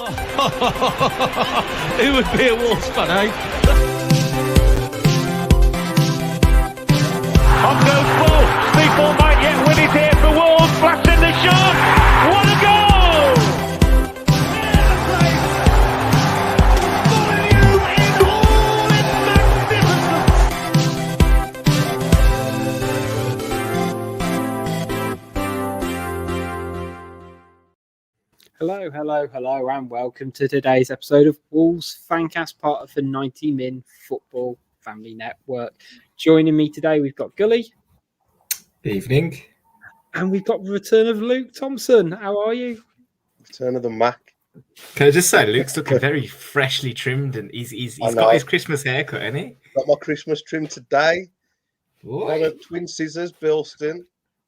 Who would be a Wolves fan, eh? On goes ball. People might yet win it here for Wolves. Flash in the shot. What a goal! Moutinho in all its magnificence. Hello, and welcome to today's episode of Wolves Fancast, part of the 90 Min Football Family Network. Joining me today, we've got Gully. Evening. And we've got the return of Luke Thompson. How are you? Return of the Mac. Can I just say, Luke's looking very freshly trimmed, and he's got his Christmas haircut, hasn't he? Got my Christmas trim today. What? On twin scissors, Bilston.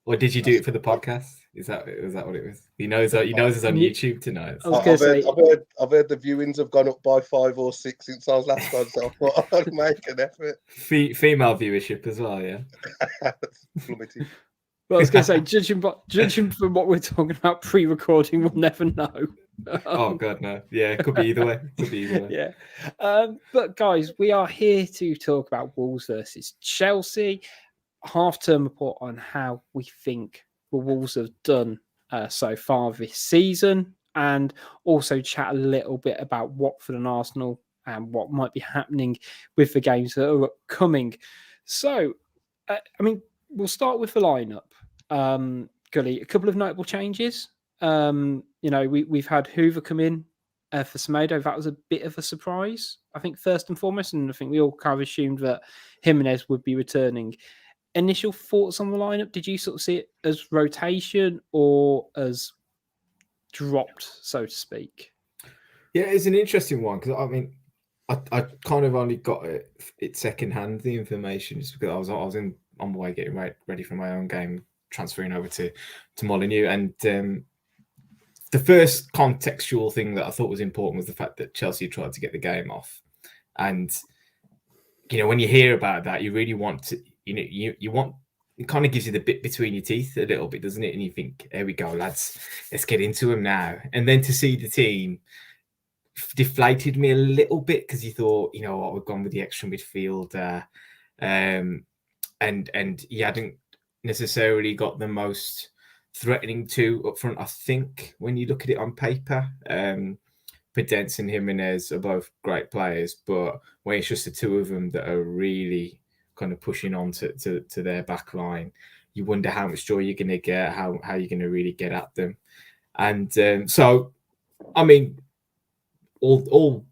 Or did you do it for the podcast? Was that what it was? He knows it's on YouTube tonight. I've heard the viewings have gone up by 5 or 6 since I was last on, so I thought I'd make an effort. Female viewership as well, yeah. Plummeting. Well, I was going to say, judging from what we're talking about pre-recording, we'll never know. Oh God, no! Yeah, it could be either way. Yeah, but guys, we are here to talk about Wolves versus Chelsea. Half-term report on how we think the Wolves have done so far this season, and also chat a little bit about Watford and Arsenal and what might be happening with the games that are upcoming. So, we'll start with the lineup. Gully, a couple of notable changes. We've had Hoover come in for Semedo. That was a bit of a surprise, I think, first and foremost, and I think we all kind of assumed that Jimenez would be returning. Initial thoughts on the lineup? Did you sort of see it as rotation or as dropped, so to speak? Yeah, it's an interesting one because I kind of only got it secondhand, the information, just because I was on my way getting ready for my own game, transferring over to Moutinho, and the first contextual thing that I thought was important was the fact that Chelsea tried to get the game off, and when you hear about that, you really want to. You want, it kind of gives you the bit between your teeth a little bit, doesn't it? And you think, here we go, lads, let's get into them now. And then to see the team deflated me a little bit because you thought, we've gone with the extra midfielder, and you hadn't necessarily got the most threatening two up front. I think when you look at it on paper, Podence and Jimenez are both great players, but when it's just the two of them that are really kind of pushing on to their back line, you wonder how much joy you're going to get, how you're going to really get at them. And all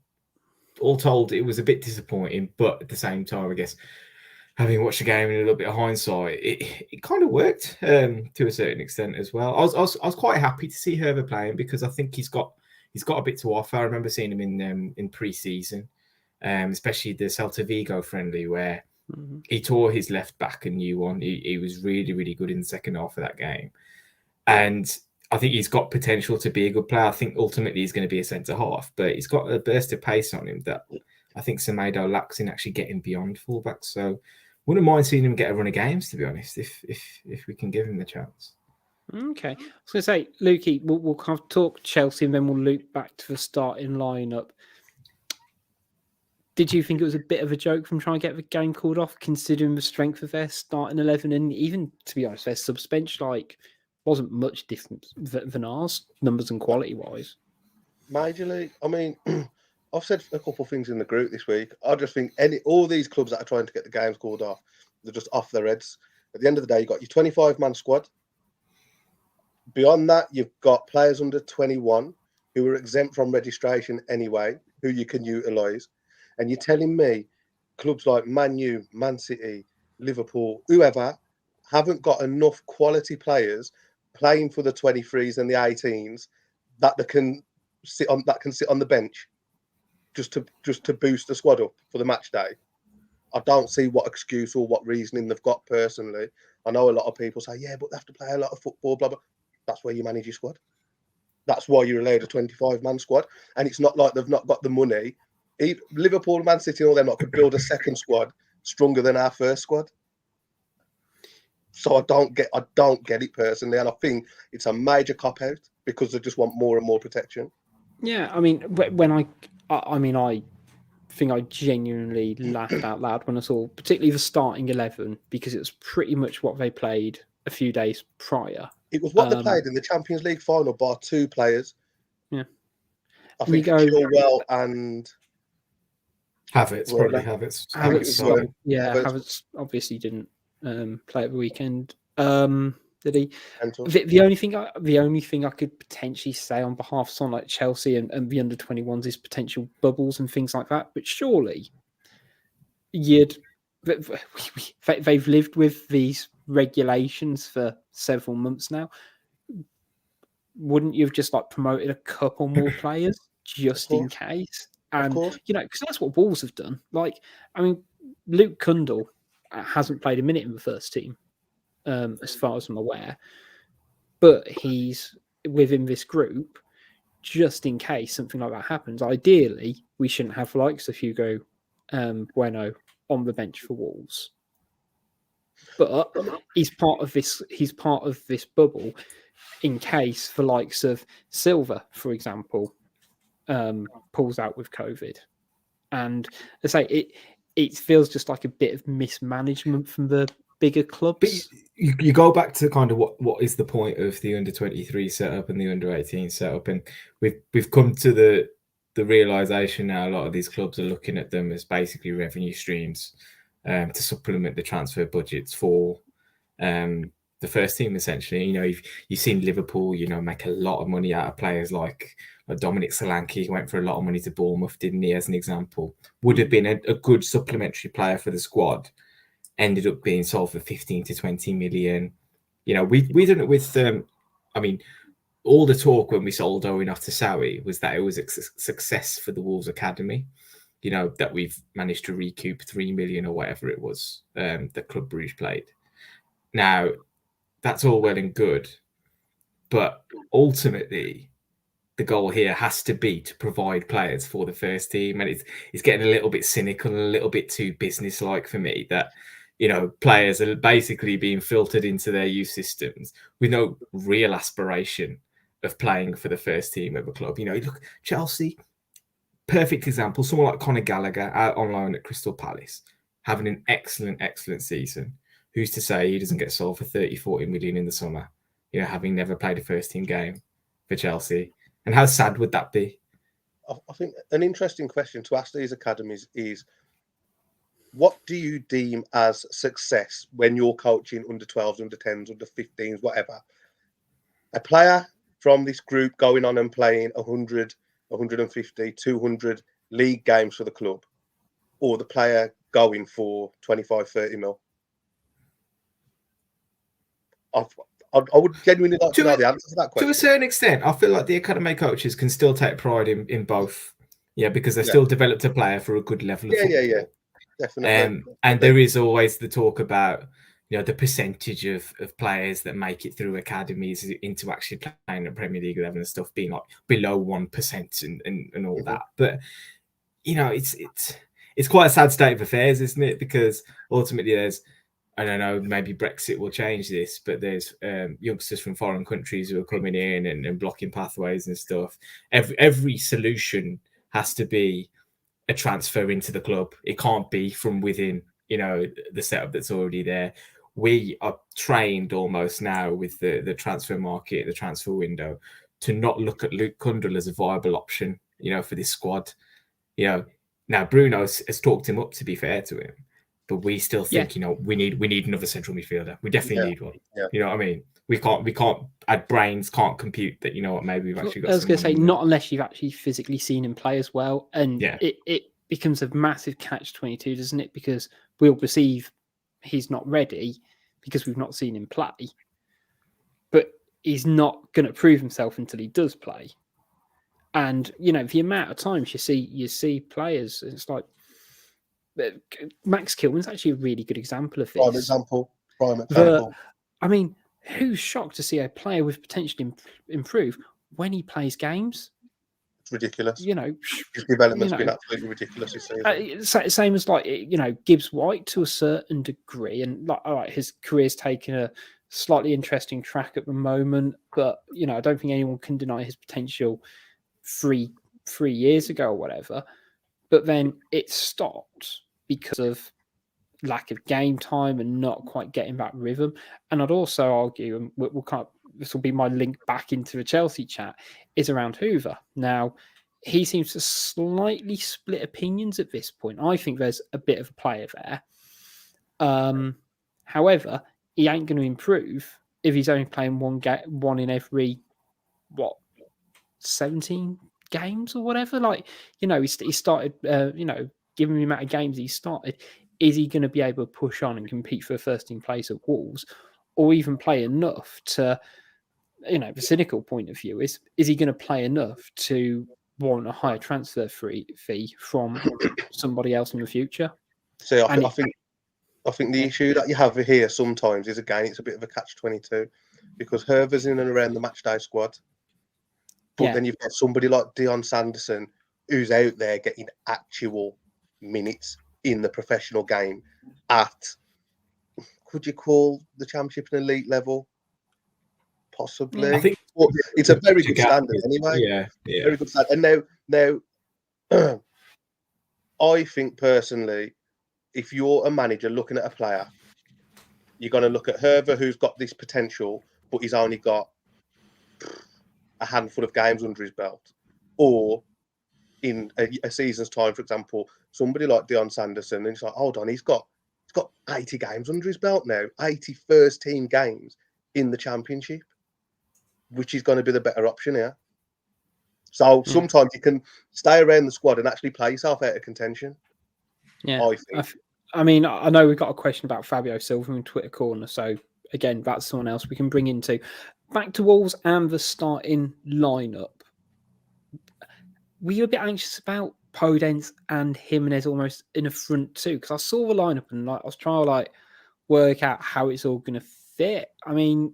told, it was a bit disappointing, but at the same time, I guess, having watched the game in a little bit of hindsight, it kind of worked to a certain extent as well. I was quite happy to see Herber playing because I think he's got a bit to offer. I remember seeing him in pre-season, especially the Celta Vigo friendly where he tore his left back a new one. He was really, really good in the second half of that game. And I think he's got potential to be a good player. I think ultimately he's going to be a centre-half, but he's got a burst of pace on him that I think Semedo lacks in actually getting beyond fullbacks. So wouldn't mind seeing him get a run of games, to be honest, if we can give him the chance. Okay. I was going to say, Lukey, we'll kind of talk Chelsea and then we'll loop back to the starting lineup. Did you think it was a bit of a joke from trying to get the game called off, considering the strength of their starting 11? And even, to be honest, their sub-bench wasn't much different than ours, numbers and quality-wise. Majorly. I've said a couple of things in the group this week. I just think all these clubs that are trying to get the games called off, they're just off their heads. At the end of the day, you've got your 25-man squad. Beyond that, you've got players under 21 who are exempt from registration anyway, who you can utilise. And you're telling me clubs like Man U, Man City, Liverpool, whoever, haven't got enough quality players playing for the 23s and the 18s that can sit on the bench just to boost the squad up for the match day. I don't see what excuse or what reasoning they've got personally. I know a lot of people say, yeah, but they have to play a lot of football, blah, blah. That's where you manage your squad. That's why you're allowed a 25-man squad. And it's not like they've not got the money. Liverpool, Man City, and all them could build a second squad stronger than our first squad. So I don't get it personally, and I think it's a major cop out because they just want more and more protection. Yeah, I mean, when I think I genuinely laughed out loud when I saw, particularly the starting 11, because it was pretty much what they played a few days prior. It was what they played in the Champions League final, bar 2 players. Yeah, I think Chilwell and Havertz, probably Havertz. Havertz obviously didn't play at the weekend. Did he? Mental. The only thing I could potentially say on behalf of someone like Chelsea and the under-21s is potential bubbles and things like that. But surely, they've lived with these regulations for several months now. Wouldn't you have just like promoted a couple more players just in case? And because that's what Wolves have done. Like, I mean, Luke Kundle hasn't played a minute in the first team, as far as I'm aware. But he's within this group just in case something like that happens. Ideally, we shouldn't have the likes of Hugo Bueno on the bench for Wolves. But he's part of this. He's part of this bubble in case the likes of Silva, for example, pulls out with COVID. And I say it feels just like a bit of mismanagement from the bigger clubs. But you go back to kind of what is the point of the under-23 setup and the under-18 setup, and we've come to the realization now a lot of these clubs are looking at them as basically revenue streams to supplement the transfer budgets for the first team, essentially. You know, you've seen Liverpool, make a lot of money out of players like Dominic Solanke. He went for a lot of money to Bournemouth, didn't he, as an example? Would have been a good supplementary player for the squad. Ended up being sold for 15 to 20 million. We done it with, all the talk when we sold Owen off to Sawi was that it was a success for the Wolves Academy. That we've managed to recoup 3 million or whatever it was that Club Brugge played. Now, that's all well and good, but ultimately, the goal here has to be to provide players for the first team, and it's getting a little bit cynical and a little bit too business-like for me that players are basically being filtered into their youth systems with no real aspiration of playing for the first team of a club. Look, Chelsea, perfect example. Someone like Conor Gallagher out on loan at Crystal Palace, having an excellent season. Who's to say he doesn't get sold for 30, 40 million in the summer, having never played a first team game for Chelsea? And how sad would that be? I think an interesting question to ask these academies is, what do you deem as success when you're coaching under 12s, under 10s, under 15s, whatever? A player from this group going on and playing 100, 150, 200 league games for the club, or the player going for 25, 30 mil? I would genuinely like to know the answer to that question. To a certain extent, I feel like the academy coaches can still take pride in both. Yeah, because they've still developed a player for a good level of football. Yeah. Definitely. And there is always the talk about, the percentage of players that make it through academies into actually playing at Premier League level and stuff being like below 1% and all that. But, it's quite a sad state of affairs, isn't it? Because ultimately there's, I don't know, maybe Brexit will change this, but there's youngsters from foreign countries who are coming in and blocking pathways and stuff. Every solution has to be a transfer into the club. It can't be from within, the setup that's already there. We are trained almost now with the transfer market, the transfer window, to not look at Luke Kundle as a viable option, for this squad. Now Bruno has talked him up, to be fair to him. But we still think, we need another central midfielder. We definitely need one. Yeah. You know what I mean? We can't. Our brains can't compute that. You know what? Maybe we've actually got. I was going to say, not unless you've actually physically seen him play as well, and it becomes a massive catch-22, doesn't it? Because we'll perceive he's not ready because we've not seen him play, but he's not going to prove himself until he does play. And the amount of times you see players, it's like. Max Kilman's actually a really good example of this. Prime example. I mean, who's shocked to see a player with potential improve when he plays games? It's ridiculous. His development's been absolutely ridiculous this season. Same as Gibbs White to a certain degree, and his career's taken a slightly interesting track at the moment, but I don't think anyone can deny his potential three years ago or whatever, but then it stopped because of lack of game time and not quite getting that rhythm. And I'd also argue, and this will be my link back into the Chelsea chat, is around Hoover. Now, he seems to slightly split opinions at this point. I think there's a bit of a player there. However, he ain't going to improve if he's only playing one in every 17 games or whatever. Like, he started, given the amount of games he started, is he going to be able to push on and compete for a first team place at Wolves, or even play enough to, the cynical point of view is he going to play enough to warrant a higher transfer fee from somebody else in the future? So I think the issue that you have here sometimes is, again, it's a bit of a catch-22, because Herver's in and around the matchday squad, but then you've got somebody like Dion Sanderson who's out there getting actual minutes in the professional game at, could you call the Championship an elite level? Possibly. I think it's a very good standard anyway. Yeah. Very good standard. And now, I think personally, if you're a manager looking at a player, you're going to look at Herver, who's got this potential, but he's only got a handful of games under his belt. Or in a season's time, for example, somebody like Dion Sanderson, and it's like, hold on, he's got 80 games under his belt now, 80 first team games in the Championship, which is going to be the better option here. So sometimes you can stay around the squad and actually play yourself out of contention. Yeah, I mean, I know we've got a question about Fabio Silva in Twitter Corner, so again, that's someone else we can bring into. Back to Wolves and the starting lineup. Were you a bit anxious about Podence and Jimenez almost in the front too? Because I saw the lineup and I was trying to work out how it's all going to fit. I mean,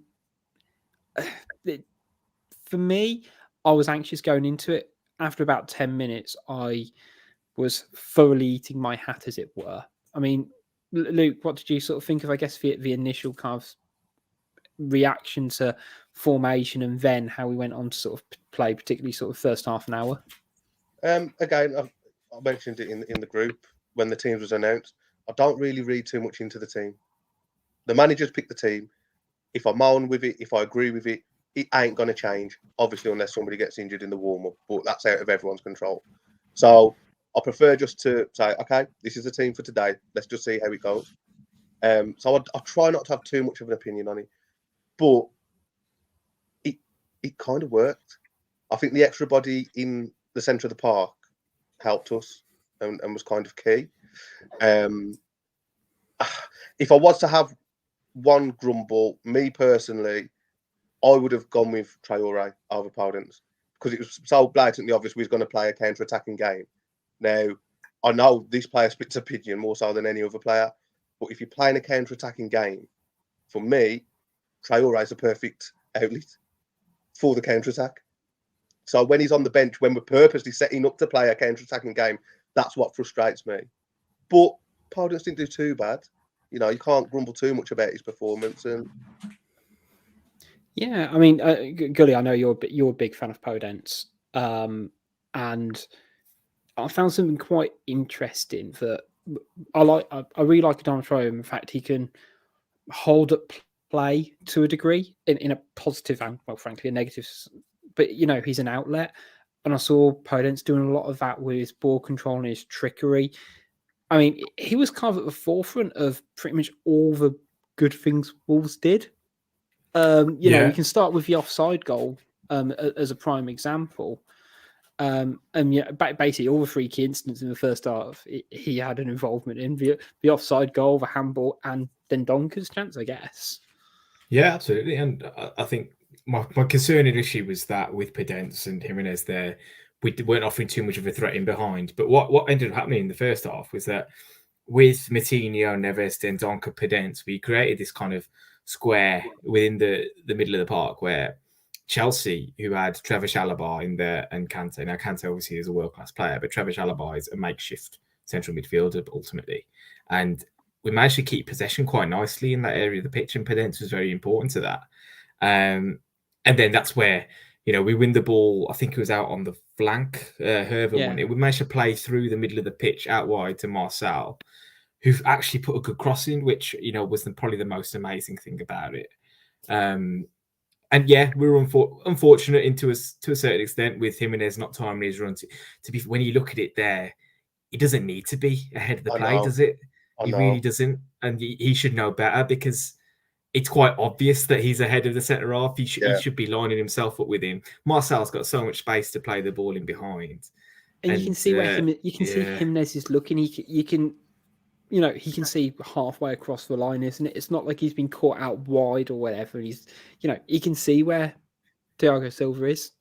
for me, I was anxious going into it. After about 10 minutes, I was thoroughly eating my hat, as it were. I mean, Luke, what did you sort of think of, I guess, the initial kind of reaction to formation and then how we went on to sort of play, particularly sort of first half an hour? Again, I mentioned it in the group when the teams was announced. I don't really read too much into the team. The managers pick the team. If I moan with it, if I agree with it, it ain't going to change, obviously, unless somebody gets injured in the warm-up, but that's out of everyone's control. So I prefer just to say, okay, this is the team for today. Let's just see how it goes. So I try not to have too much of an opinion on it, but it kind of worked. I think the extra body in the centre of the park helped us and was kind of key. If I was to have one grumble, me personally, I would have gone with Traore over Podence, because it was so blatantly obvious we was going to play a counter-attacking game. Now, I know this player splits opinion more so than any other player, but if you're playing a counter-attacking game, for me, Traore is a perfect outlet for the counter-attack. So when he's on the bench, when we're purposely setting up to play a counter-attacking game, that's what frustrates me. But Podence didn't do too bad. You can't grumble too much about his performance. And yeah, I mean, Gully, I know you're a big fan of Podence, and I found something quite interesting that I really like Adama Traore. In fact, he can hold up play to a degree in a positive and, well, frankly, a negative. But he's an outlet, and I saw Podence doing a lot of that with his ball control and his trickery. I mean, he was kind of at the forefront of pretty much all the good things Wolves did. You can start with the offside goal as a prime example. And basically all the free key incidents in the first half, he had an involvement in the offside goal, the handball, and then Donker's chance, I guess. Yeah, absolutely. And I think my concerning issue was that with Podence and Jimenez there, we weren't offering too much of a threat in behind. But what ended up happening in the first half was that with Moutinho, Neves, and Donker, Podence, we created this kind of square within the middle of the park where Chelsea, who had Trevor Chalobah in there and Kante. Now, Kante obviously is a world-class player, but Trevor Chalobah is a makeshift central midfielder ultimately. And we managed to keep possession quite nicely in that area of the pitch, and Podence was very important to that. And then that's where, we win the ball. I think it was out on the flank. Hervé won it. We managed to play through the middle of the pitch out wide to Marcel, who actually put a good cross in, which was probably the most amazing thing about it. And yeah, we were unfortunate to a certain extent with Jimenez not timing his run. To be, when you look at it there, he doesn't need to be ahead of the play, does it? He really doesn't, and he should know better, because it's quite obvious that he's ahead of the centre half. He should be lining himself up with him. Marcel's got so much space to play the ball in behind, and you can see where see Jimenez is looking. He can see halfway across the line, isn't it? It's not like he's been caught out wide or whatever. He's, he can see where Thiago Silva is.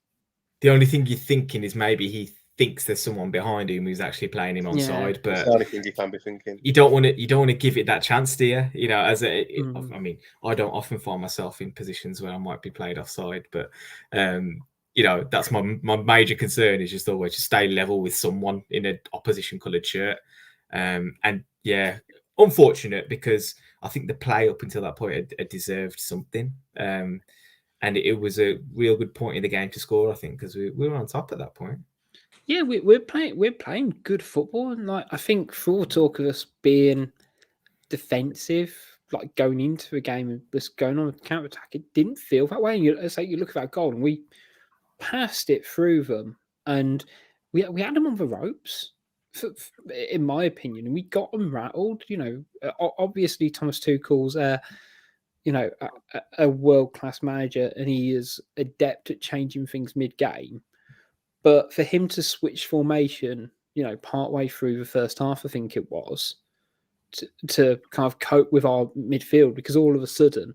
The only thing you're thinking is maybe he thinks there's someone behind him who's actually playing him onside. But that's the only thing you can be thinking. You don't want to give it that chance, do you? I mean, I don't often find myself in positions where I might be played offside, but that's my major concern, is just always to stay level with someone in an opposition coloured shirt. And yeah, unfortunate, because I think the play up until that point had deserved something. And it was a real good point in the game to score, I think, because we were on top at that point. Yeah, we're playing good football, and I think for all talk of us being defensive, going into a game and just going on a counter attack, it didn't feel that way. And you look at that goal, and we passed it through them, and we had them on the ropes, in my opinion, and we got them rattled. Obviously Thomas Tuchel's a world-class manager, and he is adept at changing things mid-game. But for him to switch formation, partway through the first half, I think it was, to kind of cope with our midfield, because all of a sudden,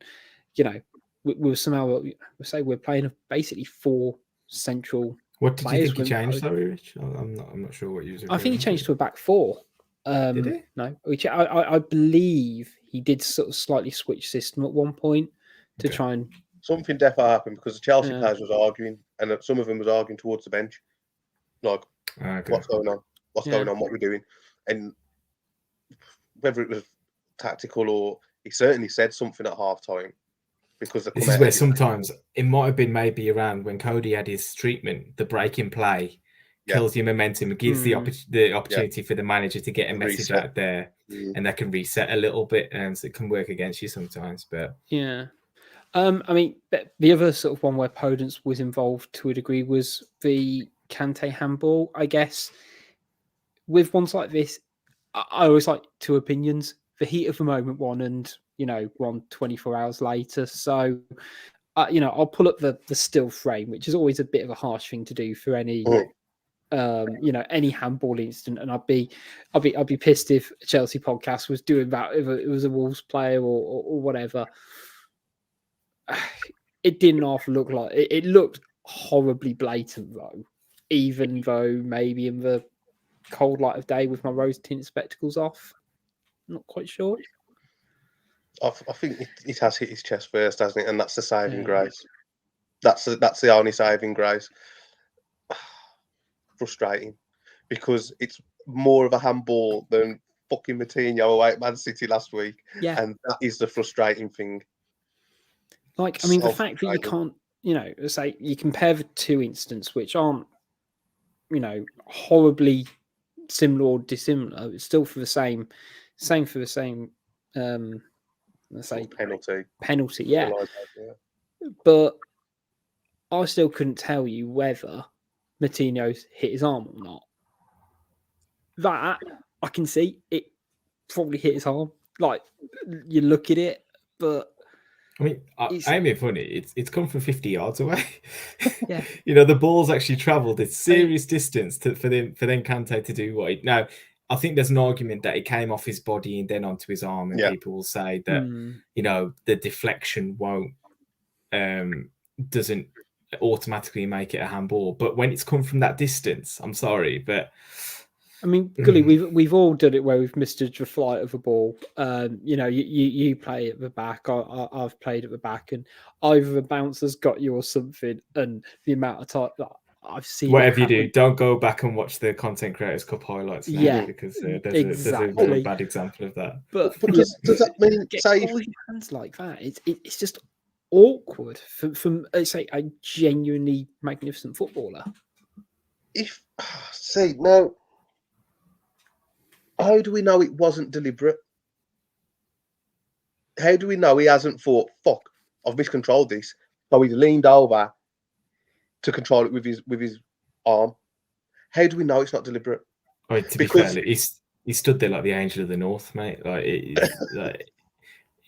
we were somehow, we're playing basically 4 central. What did you think he changed? Sorry, Rich. I'm not sure what you. I think he changed to a back 4. Did he? No, which I believe he did sort of slightly switch system at one point to try and. Something definitely happened, because the Chelsea players was arguing, and some of them was arguing towards the bench. What's going on? What's going on? What we're doing? And whether it was tactical or he certainly said something at half time. Because this is where sometimes it might have been maybe around when Cody had his treatment, the break in play kills your momentum and gives the opportunity for the manager to get a message out there, and that can reset a little bit, and so it can work against you sometimes. But yeah. I mean, the other sort of one where Podence was involved to a degree was the Kante Handball, I guess. With ones like this, I always like 2 opinions. The heat of the moment one, and, one 24 hours later. So, I'll pull up the still frame, which is always a bit of a harsh thing to do for any, any handball incident. And I'd be pissed if a Chelsea podcast was doing that, if it was a Wolves player or whatever. It didn't half look like it looked horribly blatant, though, even though maybe in the cold light of day with my rose tinted spectacles off, not quite sure. I think it has hit his chest first, hasn't it? And that's the saving grace. That's the only saving grace. Frustrating, because it's more of a handball than fucking Moutinho away at Man City last week. Yeah, and that is the frustrating thing. The fact that you can't, say you compare the 2 incidents, which aren't, horribly similar or dissimilar, it's still for the same, let's say penalty, yeah. But I still couldn't tell you whether Moutinho's hit his arm or not. That I can see it probably hit his arm. You look at it, but. I mean, I mean, funny. It's come from 50 yards away. Yeah, the ball's actually travelled a serious distance for them Kante to do what. Now, I think there's an argument that it came off his body and then onto his arm, and people will say that the deflection doesn't automatically make it a handball. But when it's come from that distance, I'm sorry, but. I mean, Gully, we've all done it where we've missed a flight of a ball. You play at the back. I've played at the back, and either the bouncer's got you or something. And the amount of time that I've seen. Whatever you do, don't go back and watch the Content Creators Cup highlights now, because there's a really bad example of that. But does that mean all your hands like that? It's just awkward from let's say a genuinely magnificent footballer. Now, how do we know it wasn't deliberate? How do we know he hasn't thought, fuck, I've miscontrolled this? So he leaned over to control it with his arm. How do we know it's not deliberate? I mean, to be fair, he stood there like the angel of the north, mate.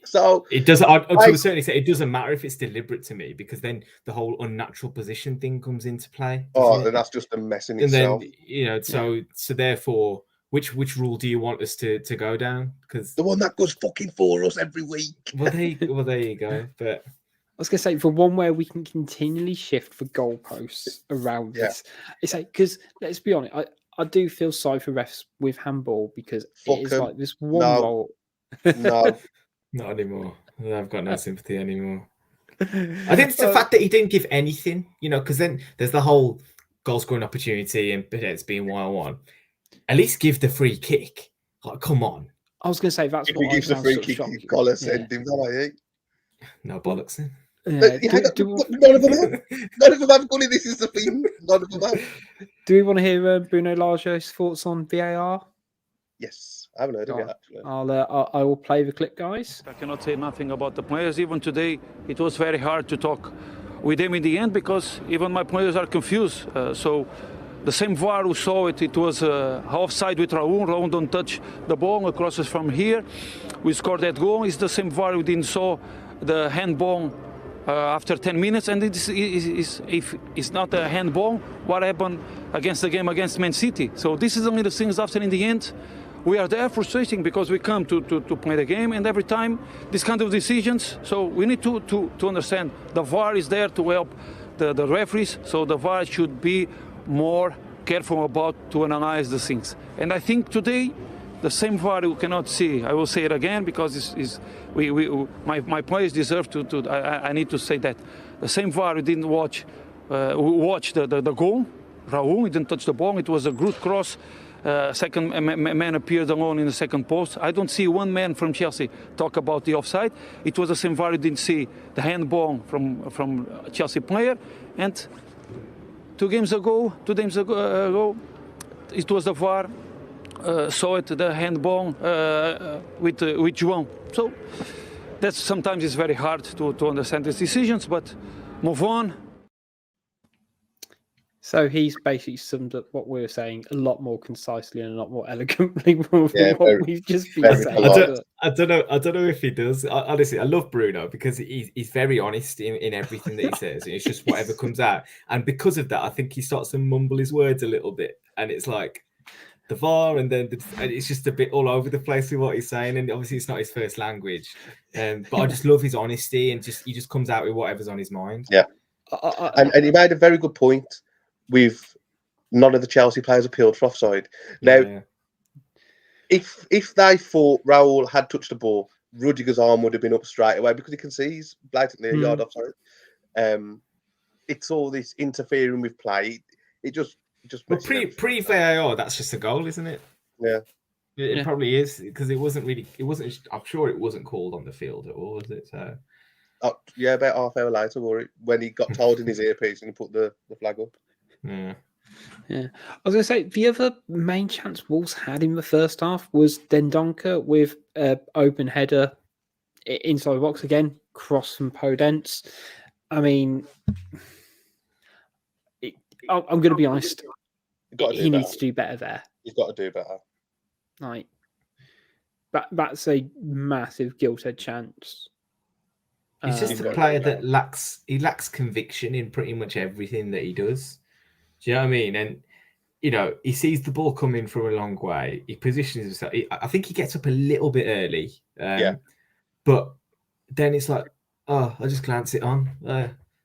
So it doesn't. To a certain extent, it doesn't matter if it's deliberate to me, because then the whole unnatural position thing comes into play. Then that's just a mess in itself. And then so therefore, which rule do you want us to go down? Because the one that goes fucking for us every week. Well, there you go. But I was going to say, for one where we can continually shift the goalposts around this, it's like, because let's be honest, I do feel sorry for refs with handball, because it is like this one role. No. Not anymore. I've got no sympathy anymore. I think it's the fact that he didn't give anything, because then there's the whole goal scoring opportunity and it's being 1-on-1. At least give the free kick. Like, come on. I was going to say, that's if he gives the free kick, Collar send him, no bollocks then. None of them have gone in. This is the thing. None of them have. Do we want to hear Bruno Lage's thoughts on VAR? Yes, I haven't heard of it actually. I will play the clip, guys. I cannot say nothing about the players. Even today, it was very hard to talk with them in the end, because even my players are confused. So the same VAR who saw it, it was offside with Raul. Raul don't touch the ball, it crosses from here. We scored that goal. It's the same VAR who didn't saw the handball after 10 minutes, and if it's not a handball, what happened against the game against Man City? So this is only the things after in the end. We are there frustrating, because we come to play the game, and every time these kind of decisions. So we need to understand the VAR is there to help the referees. So the VAR should be more careful about to analyze the things. And I think today, the same VAR you cannot see. I will say it again, because my players deserve to. I need to say that the same VAR didn't watch the goal. Raul didn't touch the ball. It was a good cross. Second man appeared alone in the second post. I don't see one man from Chelsea talk about the offside. It was the same VAR who didn't see the handball from Chelsea player. And 2 games ago, it was the VAR saw it, the handball with João. So that's sometimes it's very hard to understand these decisions, but move on. So he's basically summed up what we were saying a lot more concisely and a lot more elegantly than what we've just been saying. I don't know if he does. Honestly, I love Bruno, because he's very honest in everything that he says. It's just whatever comes out. And because of that, I think he starts to mumble his words a little bit. And it's like the VAR, and then and it's just a bit all over the place with what he's saying. And obviously it's not his first language. But I just love his honesty, and he just comes out with whatever's on his mind. Yeah. And he made a very good point. With none of the Chelsea players appealed for offside. Now, if they thought Raul had touched the ball, Rudiger's arm would have been up straight away, because he can see he's blatantly a yard offside. It's all this interfering with play. It just. But pre VAR, that's just a goal, isn't it? Yeah. It probably is, because it wasn't. I'm sure it wasn't called on the field at all, was it? So. About half hour later, when he got told in his earpiece and he put the flag up. Yeah. I was going to say, the other main chance Wolves had in the first half was Dendoncker with open header inside the box again, cross from Podence. I mean, I'm going to be honest. He needs to do better there. He's got to do better. Like, that's a massive gilt-edged chance. He's just a player that lacks conviction in pretty much everything that he does. Do you know what I mean? And, he sees the ball coming from a long way. He positions himself. I think he gets up a little bit early. But then it's like, I just glance it on.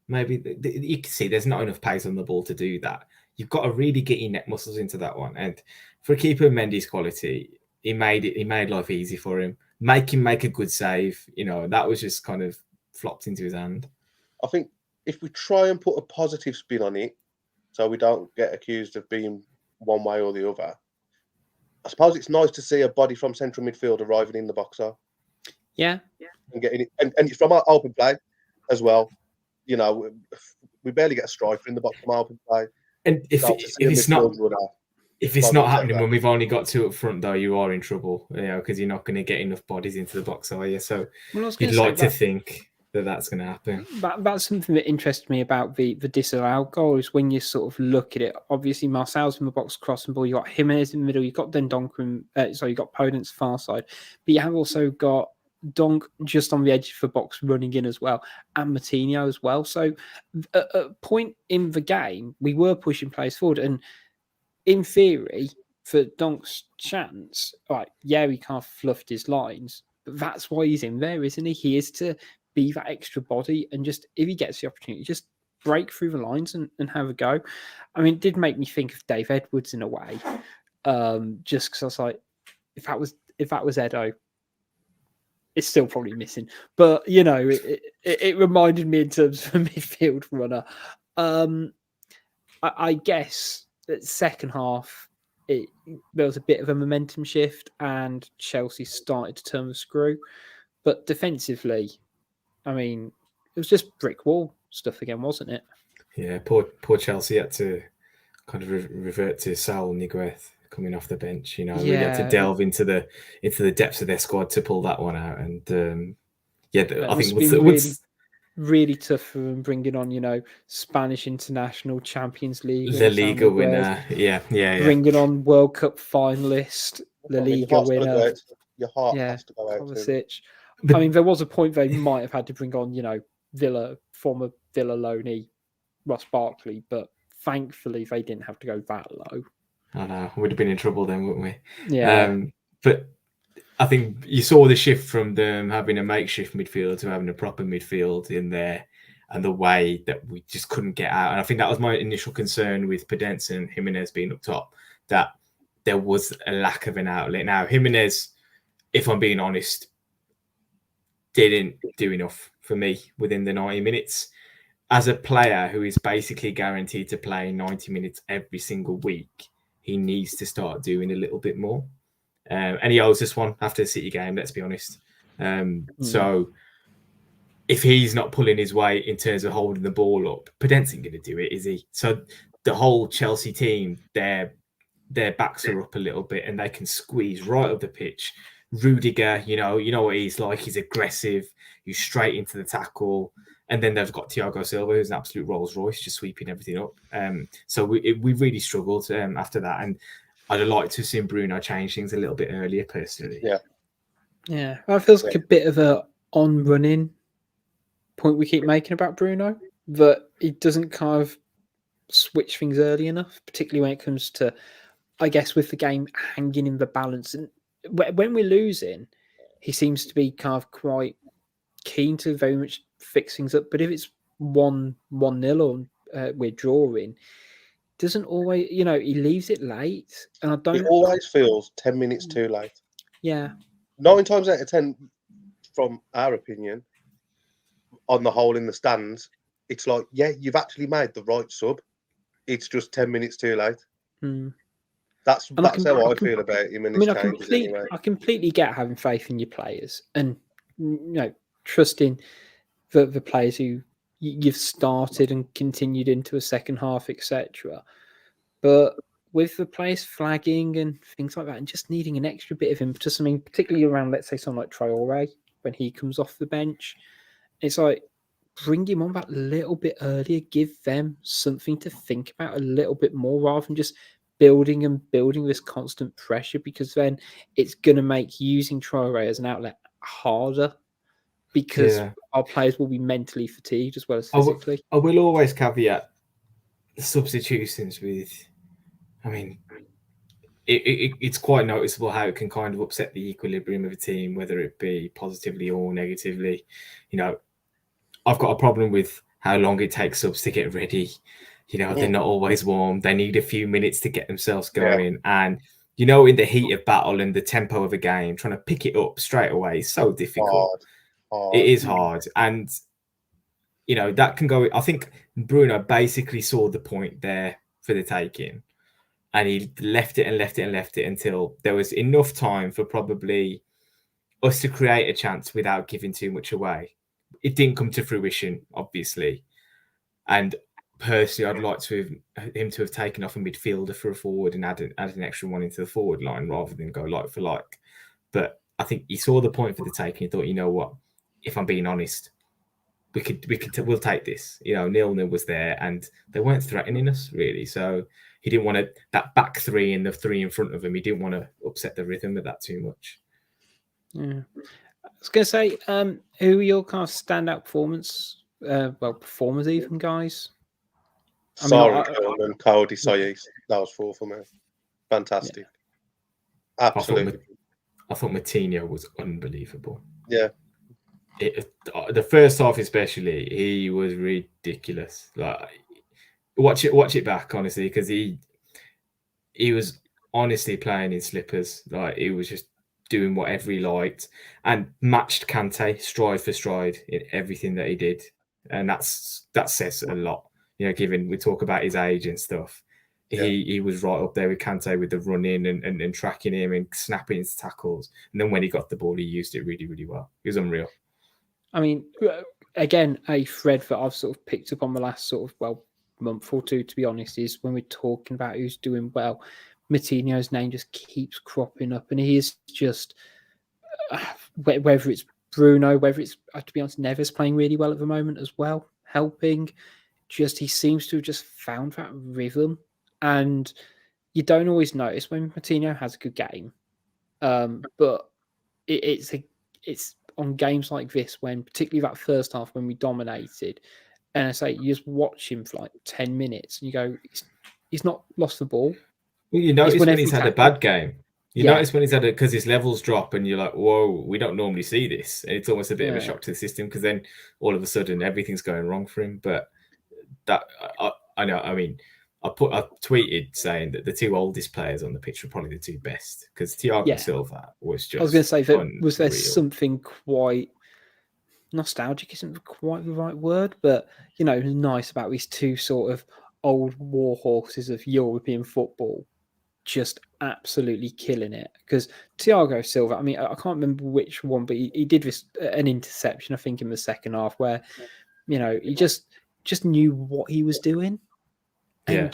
Maybe you can see there's not enough pace on the ball to do that. You've got to really get your neck muscles into that one. And for a keeper of Mendy's quality, he made life easy for him. Make him make a good save. That was just kind of flopped into his hand. I think if we try and put a positive spin on it, so we don't get accused of being one way or the other, I suppose it's nice to see a body from central midfield arriving in the box. Yeah. And getting it, and it's from our open play. as well. You know, we barely get a striker in the box from our play. And if it's not happening when we've only got two up front, though, you are in trouble. You know, because you're not going to get enough bodies into the box, are you? So you'd like to think that's going to happen. That's something that interests me about the disallowed goal is when you sort of look at it. Obviously, Marcel's in the box crossing ball. You got Jimenez in the middle. You got Dendoncker. You got Podence far side, but you have also got Donk just on the edge of the box running in as well, and Moutinho as well. So at a point in the game, we were pushing players forward, and in theory, for Donk's chance, he kind of fluffed his lines, but that's why he's in there, isn't he? He is to be that extra body and just, if he gets the opportunity, just break through the lines and have a go. I mean, it did make me think of Dave Edwards in a way, just because I was like, if that was Edo, it's still probably missing. But, you know, it reminded me in terms of a midfield runner. I guess that second half, there was a bit of a momentum shift and Chelsea started to turn the screw. But defensively, I mean, it was just brick wall stuff again, wasn't it? Yeah, poor Chelsea had to kind of revert to Saul Niguez coming off the bench. You know, we had to delve into the depths of their squad to pull that one out. And I think it was really tough for them bringing on, you know, Spanish international, Champions League, La Liga winner, yeah, bringing on World Cup finalist, La Liga winner. Your heart has to go out. Kovacic. I mean, there was a point they might have had to bring on, you know, former Villa loanee Ross Barkley, but thankfully they didn't have to go that low. I know, we'd have been in trouble then, wouldn't we? Yeah. But I think you saw the shift from them having a makeshift midfield to having a proper midfield in there, and the way that we just couldn't get out. And I think that was my initial concern with Podence and Jimenez being up top, that there was a lack of an outlet. Now, Jimenez, if I'm being honest, didn't do enough for me within the 90 minutes. As a player who is basically guaranteed to play 90 minutes every single week, he needs to start doing a little bit more. And he owes this one after the City game, let's be honest. So if he's not pulling his weight in terms of holding the ball up, Podence isn't going to do it, is he? So the whole Chelsea team, their backs are up a little bit and they can squeeze right up the pitch. Rudiger, you know what he's like. He's aggressive. He's straight into the tackle. And then they've got Thiago Silva, who's an absolute Rolls Royce, just sweeping everything up. So we really struggled after that. And I'd have liked to have seen Bruno change things a little bit earlier, personally. Yeah. Well, it feels like a bit of a on-running point we keep making about Bruno, that he doesn't kind of switch things early enough, particularly when it comes to, I guess, with the game hanging in the balance. And when we're losing, he seems to be kind of quite keen to very much fix things up. But if it's 1-0 or we're drawing, doesn't always, you know, he leaves it late. And I don't. It always feels 10 minutes too late. Yeah. 9 times out of 10, from our opinion, on the whole in the stands, it's like, yeah, you've actually made the right sub. It's just 10 minutes too late. That's how I feel about him. I completely get having faith in your players and, you know, trusting the players who you've started and continued into a second half, etc. But with the players flagging and things like that, and just needing an extra bit of impetus, I mean, particularly around, let's say, someone like Traore, when he comes off the bench, it's like, bring him on that little bit earlier, give them something to think about a little bit more rather than just building this constant pressure, because then it's going to make using Traore as an outlet harder, because our players will be mentally fatigued as well as physically. I will always caveat the substitutions with, I mean, it's quite noticeable how it can kind of upset the equilibrium of a team, whether it be positively or negatively. You know, I've got a problem with how long it takes subs to get ready. You know, they're not always warm. They need a few minutes to get themselves going. And, you know, in the heat of battle and the tempo of a game, trying to pick it up straight away is so difficult. Hard. It is hard. And, you know, that can go. I think Bruno basically saw the point there for the taking. And he left it until there was enough time for probably us to create a chance without giving too much away. it didn't come to fruition, obviously. And personally, I'd like him to have taken off a midfielder for a forward and add an extra one into the forward line rather than go like for like. But I think he saw the point for the taking. He thought, you know what? If I'm being honest, we'll take this. 0-0 was there, and they weren't threatening us really. So he didn't want that back three and the three in front of him. He didn't want to upset the rhythm of that too much. Yeah, I was going to say, who are your kind of standout performers even, guys? Sorry, and Cody Sayes. That was 4 for me. Fantastic. Yeah. Absolutely. I thought Moutinho was unbelievable. Yeah. The first half especially, he was ridiculous. Like, watch it back, honestly, because he was honestly playing in slippers. Like, he was just doing whatever he liked and matched Kante stride for stride in everything that he did. And that says a lot, given we talk about his age and stuff. Yeah. He was right up there with Kante with the running and tracking him and snapping his tackles. And then when he got the ball, he used it really, really well. He was unreal. I mean, again, a thread that I've sort of picked up on the last month or two, to be honest, is when we're talking about who's doing well, Moutinho's name just keeps cropping up, and he is just, whether it's Bruno, whether it's, to be honest, Neves playing really well at the moment as well, helping. He seems to have just found that rhythm, and you don't always notice when Moutinho has a good game, but it's on games like this, when particularly that first half when we dominated, and I say you just watch him for like 10 minutes and you go, he's not lost the ball. Well, you notice when he's had a bad game. Notice when he's had it, because his levels drop and you're like, whoa, we don't normally see this. And it's almost a bit of a shock to the system, because then all of a sudden everything's going wrong for him. But that I know, I mean, I tweeted saying that the two oldest players on the pitch were probably the two best, because Thiago Silva was just. I was going to say that was there something quite nostalgic? Isn't quite the right word, but nice about these two sort of old war horses of European football, just absolutely killing it. Because Thiago Silva, I mean, I can't remember which one, but he did an interception, I think, in the second half, where he just knew what he was doing. And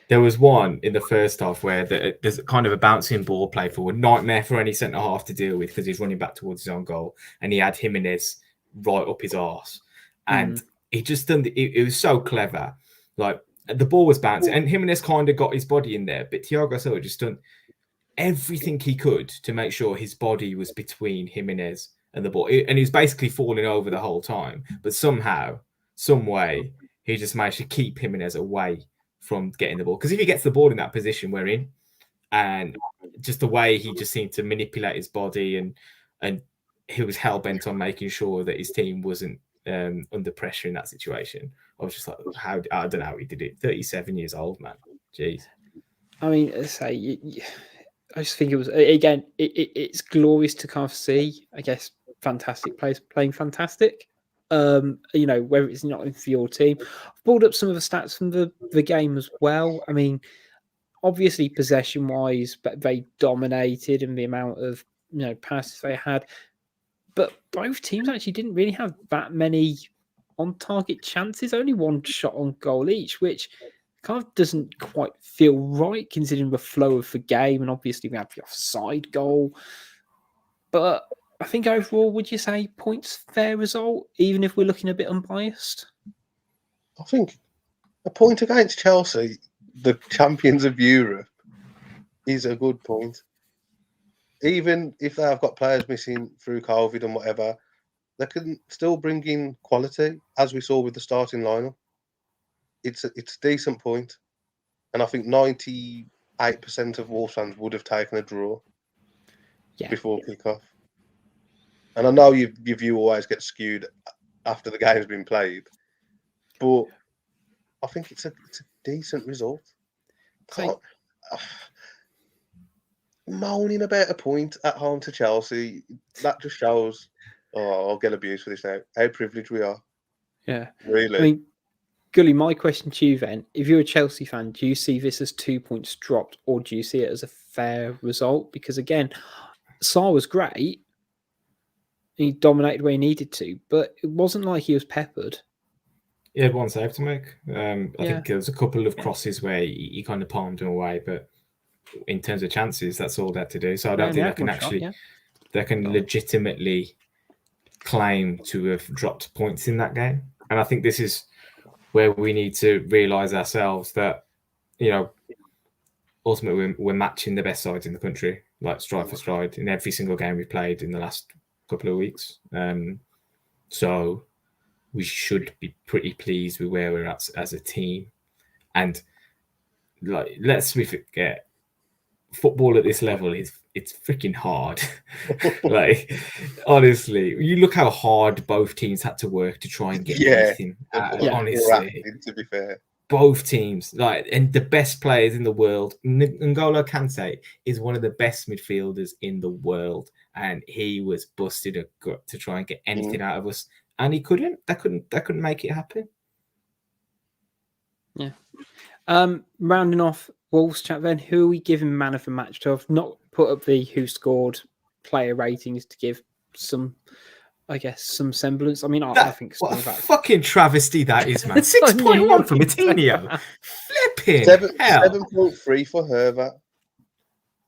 there was one in the first half where there's kind of a bouncing ball play forward, nightmare for any centre half to deal with, because he's running back towards his own goal, and he had Jimenez right up his arse, and he just done. It was so clever. Like, the ball was bouncing, and Jimenez kind of got his body in there, but Thiago Silva just done everything he could to make sure his body was between Jimenez and the ball, and he was basically falling over the whole time. But somehow, some way, he just managed to keep Jimenez away from getting the ball. Because if he gets the ball in that position we're in, and just the way he just seemed to manipulate his body, and he was hell-bent on making sure that his team wasn't under pressure in that situation. I was just like, I don't know how he did it. 37 years old, man. Jeez. I mean, I just think it was, again, it's glorious to kind of see, I guess, fantastic players playing fantastic. Whether it's not in for your team. I've pulled up some of the stats from the game as well. I mean, obviously possession-wise, but they dominated in the amount of passes they had. But both teams actually didn't really have that many on-target chances. Only one shot on goal each, which kind of doesn't quite feel right considering the flow of the game. And obviously we had the offside goal. But I think overall, would you say points fair result, even if we're looking a bit unbiased? I think a point against Chelsea, the champions of Europe, is a good point. Even if they have got players missing through COVID and whatever, they can still bring in quality, as we saw with the starting lineup. It's a decent point. And I think 98% of Wolves fans would have taken a draw before kickoff. And I know your view always gets skewed after the game's been played, but I think it's a decent result. Moaning about a point at home to Chelsea, that just shows, I'll get abused for this now, how privileged we are. Yeah. Really. I mean, Gully, my question to you then, if you're a Chelsea fan, do you see this as 2 points dropped, or do you see it as a fair result? Because again, Sarr was great, He dominated where he needed to, but it wasn't like he was peppered. He had one save to make. I think there was a couple of crosses where he kind of palmed him away, but in terms of chances, that's all they had to do. So I don't think they can legitimately claim to have dropped points in that game. And I think this is where we need to realise ourselves that, ultimately we're matching the best sides in the country, like stride for stride, in every single game we've played in the last couple of weeks. So we should be pretty pleased with where we're at as a team. And lest we forget, football at this level it's freaking hard. Honestly, you look how hard both teams had to work to try and get anything out of it. Honestly, to be fair, both teams, and the best players in the world. N'Golo Kante is one of the best midfielders in the world, and he was busted a gut to try and get anything out of us, and he couldn't. They couldn't make it happen. Yeah. Rounding off Wolves chat, then who are we giving man of the match to? I've not put up the who scored player ratings to give some, I guess, some semblance. I mean, I think what a fucking travesty that is, man. 6.1 for Moutinho. Flipping 7.3 for Herva.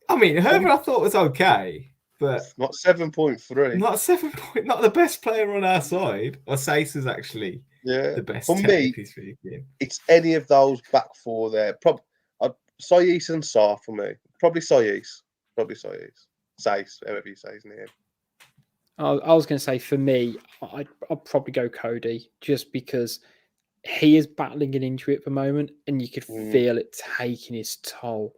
I mean, Herva I thought was okay, but not 7.3. Not the best player on our side. Oseisa's actually the best. For me, it's any of those back four there. Sayis and Sarr for me. Probably Sayis. Sayis, whoever you say his name. I was going to say, for me, I'd probably go Cody, just because he is battling an injury at the moment, and you could feel it taking his toll.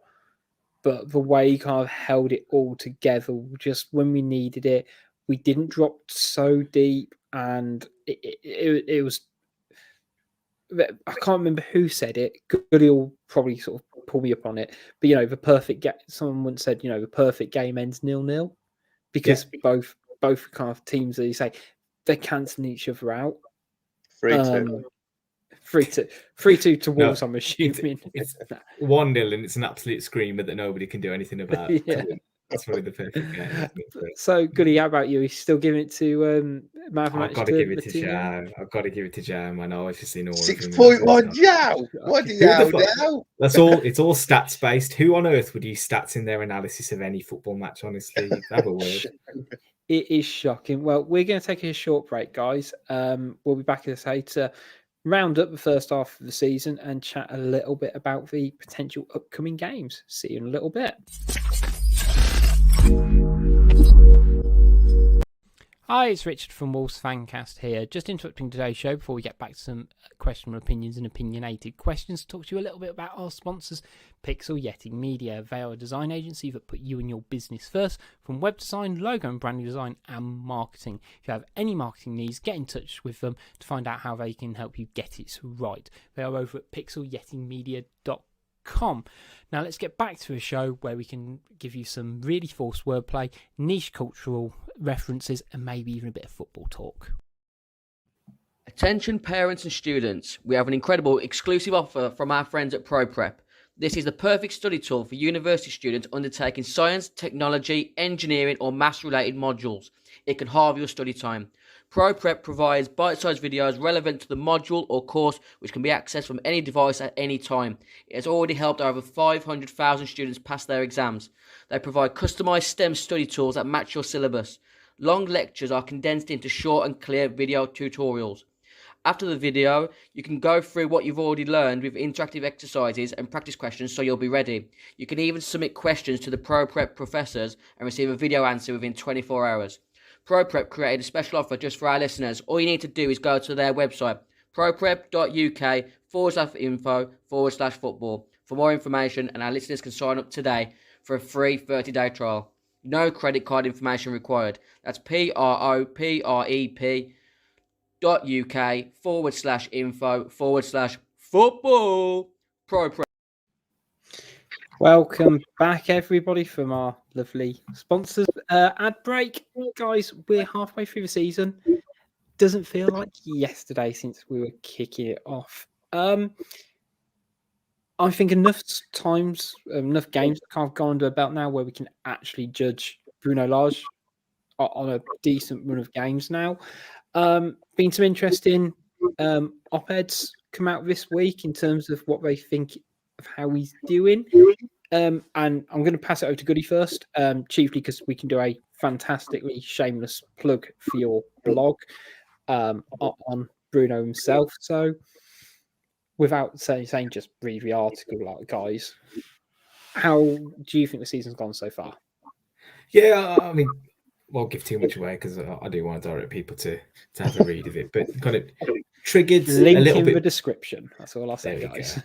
But the way he kind of held it all together, just when we needed it, we didn't drop so deep, and it was. I can't remember who said it. Goody will probably sort of pull me up on it. But the perfect game. Someone once said, the perfect game ends 0-0, because both kind of teams that you say they're cancelling each other out. 3-2. 3-2 to Wolves. I'm assuming it's 1-0, and it's an absolute screamer that nobody can do anything about. That's probably the perfect game. So, Goody, how about you? Are you still giving it to I've got to give it to Jam. I've got to give it to Jam. I know I've just seen all 6.1 Jam. What do you know? That's all. It's all stats based. Who on earth would use stats in their analysis of any football match? Honestly, have a word. It is shocking. Well, we're going to take a short break, guys. We'll be back, as I say, to round up the first half of the season and chat a little bit about the potential upcoming games. See you in a little bit. Hi, it's Richard from Wolves Fancast here. Just interrupting today's show before we get back to some questionable opinions and opinionated questions. Talk to you a little bit about our sponsors, Pixel Yeti Media. They are a design agency that put you and your business first, from web design, logo and branding design, and marketing. If you have any marketing needs, get in touch with them to find out how they can help you get it right. They are over at pixelyetimedia.com. Now let's get back to a show where we can give you some really forced wordplay, niche cultural references, and maybe even a bit of football talk. Attention parents and students, we have an incredible exclusive offer from our friends at ProPrep. This is the perfect study tool for university students undertaking science, technology, engineering or maths related modules. It can halve your study time. ProPrep provides bite-sized videos relevant to the module or course, which can be accessed from any device at any time. It has already helped over 500,000 students pass their exams. They provide customized STEM study tools that match your syllabus. Long lectures are condensed into short and clear video tutorials. After the video, you can go through what you've already learned with interactive exercises and practice questions so you'll be ready. You can even submit questions to the ProPrep professors and receive a video answer within 24 hours. ProPrep created a special offer just for our listeners. All you need to do is go to their website, proprep.uk/info/football for more information, and our listeners can sign up today for a free 30-day trial. No credit card information required. That's proprep.uk/info/football. ProPrep. Welcome back, everybody, from our lovely sponsors. Ad break, guys. We're halfway through the season. Doesn't feel like yesterday since we were kicking it off. I think enough games kind of gone under a belt now where we can actually judge Bruno Lage on a decent run of games now. Been some interesting op-eds come out this week in terms of what they think of how he's doing. And I'm going to pass it over to Goody first, chiefly because we can do a fantastically shameless plug for your blog on Bruno himself. So without saying just read the article, like, guys, how do you think the season's gone so far? Yeah, I mean, won't give too much away because I do want to direct people to have a read of it, but kind of triggered Link a little in bit. the description. That's all I'll say, guys.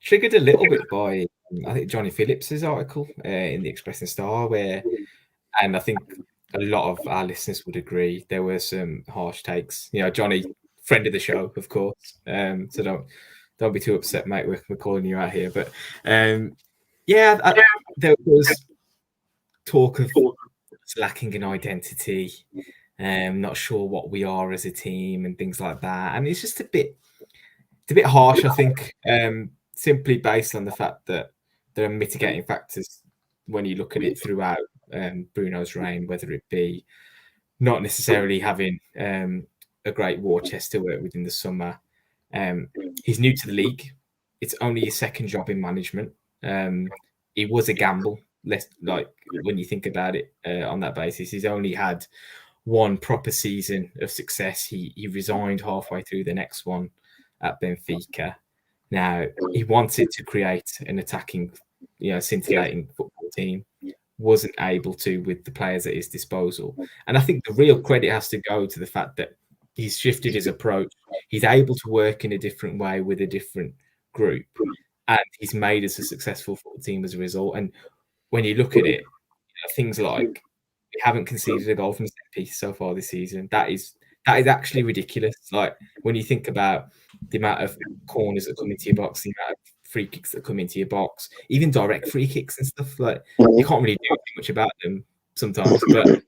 Triggered a little bit by I think Johnny Phillips's article in the Express and Star, and I think a lot of our listeners would agree there were some harsh takes. You know, Johnny, friend of the show, of course. So don't be too upset, mate. We're calling you out here, but there was talk of lacking in identity, not sure what we are as a team and things like that. And it's just a bit harsh, I think, simply based on the fact that there are mitigating factors when you look at it throughout Bruno's reign, whether it be not necessarily having a great war chest to work with in the summer. He's new to the league. It's only his second job in management. It was a gamble. Like when you think about it on that basis, he's only had one proper season of success. He resigned halfway through the next one at Benfica. Now he wanted to create an attacking, scintillating football team. Wasn't able to with the players at his disposal, and I think the real credit has to go to the fact that he's shifted his approach. He's able to work in a different way with a different group, and he's made us a successful football team as a result. And when you look at it, things like we haven't conceded a goal from set piece so far this season. That is actually ridiculous. Like when you think about the amount of corners that come into your box, the amount of free kicks that come into your box, even direct free kicks and stuff, like you can't really do too much about them sometimes. But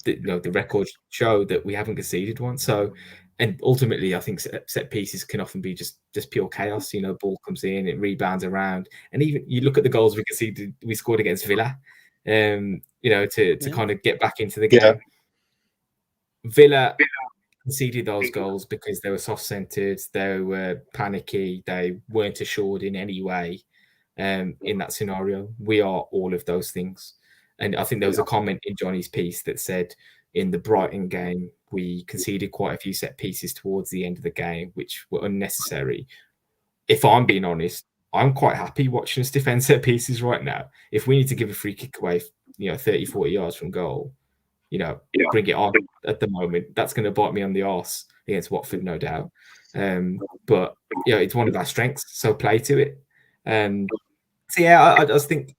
the records show that we haven't conceded one. So, and ultimately, I think set pieces can often be just pure chaos. Ball comes in, it rebounds around, and even you look at the goals we scored against Villa. To kind of get back into the game. Yeah. Villa conceded those goals because they were soft-centered, they were panicky, they weren't assured in any way. In that scenario, we are all of those things. And I think there was a comment in Johnny's piece that said in the Brighton game, we conceded quite a few set pieces towards the end of the game, which were unnecessary. If I'm being honest, I'm quite happy watching us defend set pieces right now. If we need to give a free kick away, 30, 40 yards from goal, bring it on at the moment. That's going to bite me on the arse against Watford, no doubt. But it's one of our strengths, so play to it. I just think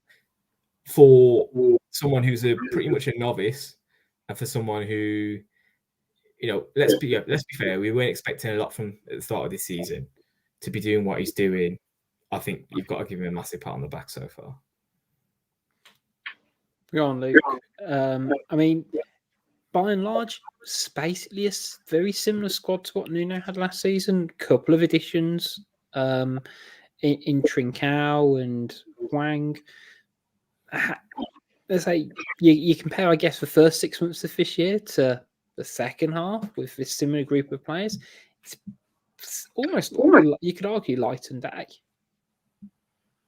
for someone who's pretty much a novice, and for someone who, let's be fair, we weren't expecting a lot from at the start of this season to be doing what he's doing. I think you've got to give him a massive pat on the back so far. Go on, Luke. I mean, by and large, it's basically a very similar squad to what Nuno had last season. Couple of additions in Trincao and Wang. Let's say you compare, I guess, the first 6 months of this year to the second half with this similar group of players. It's almost you could argue light and day.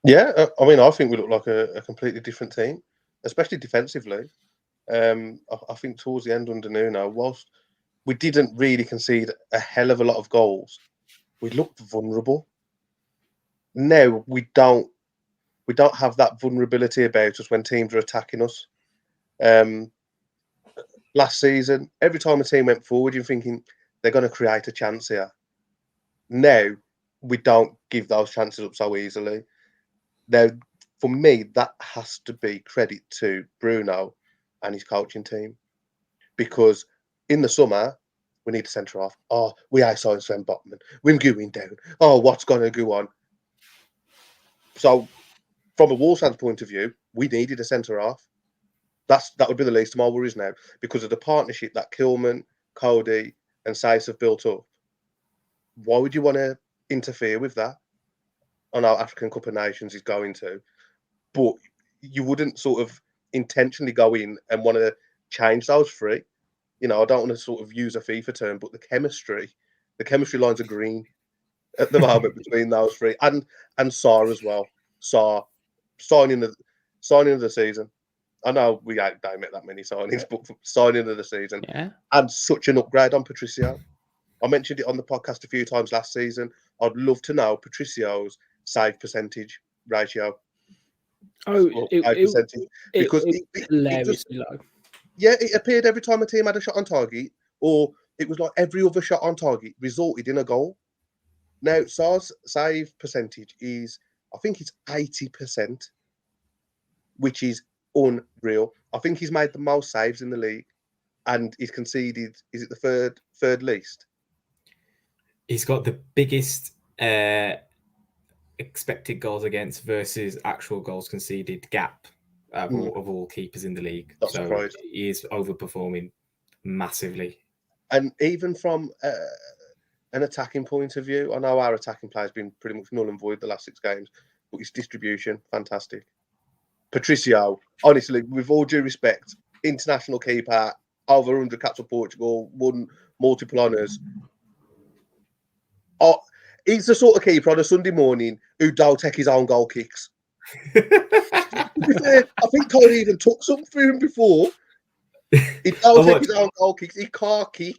Yeah, I mean, I think we look like a completely different team, especially defensively. I think towards the end under Nuno, whilst we didn't really concede a hell of a lot of goals, we looked vulnerable. Now we don't have that vulnerability about us when teams are attacking us. Last season, every time a team went forward, you're thinking they're going to create a chance here. Now we don't give those chances up so easily. Now, for me, that has to be credit to Bruno and his coaching team, because in the summer we need a centre half. Oh, we are signing Sven Botman. We're going down. Oh, what's going to go on? So, from a Wolves fans' point of view, we needed a centre half. That would be the least of my worries now, because of the partnership that Kilman, Cody, and Saïs have built up. Why would you want to interfere with that? I know African Cup of Nations is going to, but you wouldn't sort of intentionally go in and want to change those three. You know, I don't want to sort of use a FIFA term, but the chemistry lines are green at the moment between those three, and Sarr as well. Sarr signing of the season. I know we don't make that many signings, but signing of the season, and such an upgrade on Patricio. I mentioned it on the podcast a few times last season. I'd love to know Patricio's save percentage ratio. Because it just, low. Yeah, it appeared every time a team had a shot on target, or it was like every other shot on target resulted in a goal. Now, Sarr's save percentage is, I think it's 80%, which is unreal. I think he's made the most saves in the league, and he's conceded, is it the third least? He's got the biggest expected goals against versus actual goals conceded gap of all keepers in the league. Not so surprised. He is overperforming massively. And even from an attacking point of view, I know our attacking play has been pretty much null and void the last 6 games, but his distribution, fantastic. Patricio, honestly, with all due respect, international keeper, over 100 caps for Portugal, won multiple honours. He's the sort of keeper on a Sunday morning who don't take his own goal kicks. I think Tony even took some for him before. He don't take his own goal kicks. He can't kick.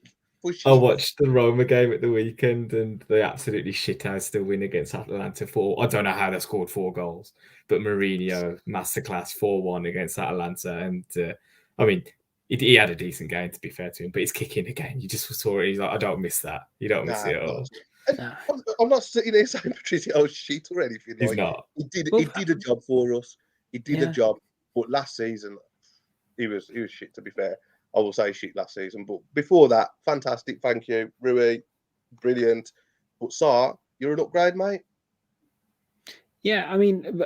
I watched the Roma game at the weekend, and they absolutely shithoused the win against Atalanta. I don't know how they scored 4 goals, but Mourinho masterclass 4-1 against Atalanta, and I mean, he had a decent game, to be fair to him, but he's kicking again. You just saw it. He's like, I don't miss that. You don't miss it at all. I'm not sitting there saying Patricio's shit or anything. He's not. He did a job for us. He did a job, but last season he was shit. To be fair, I will say shit last season, but before that, fantastic. Thank you, Rui, brilliant. But Sarr, you're an upgrade, mate. Yeah, I mean,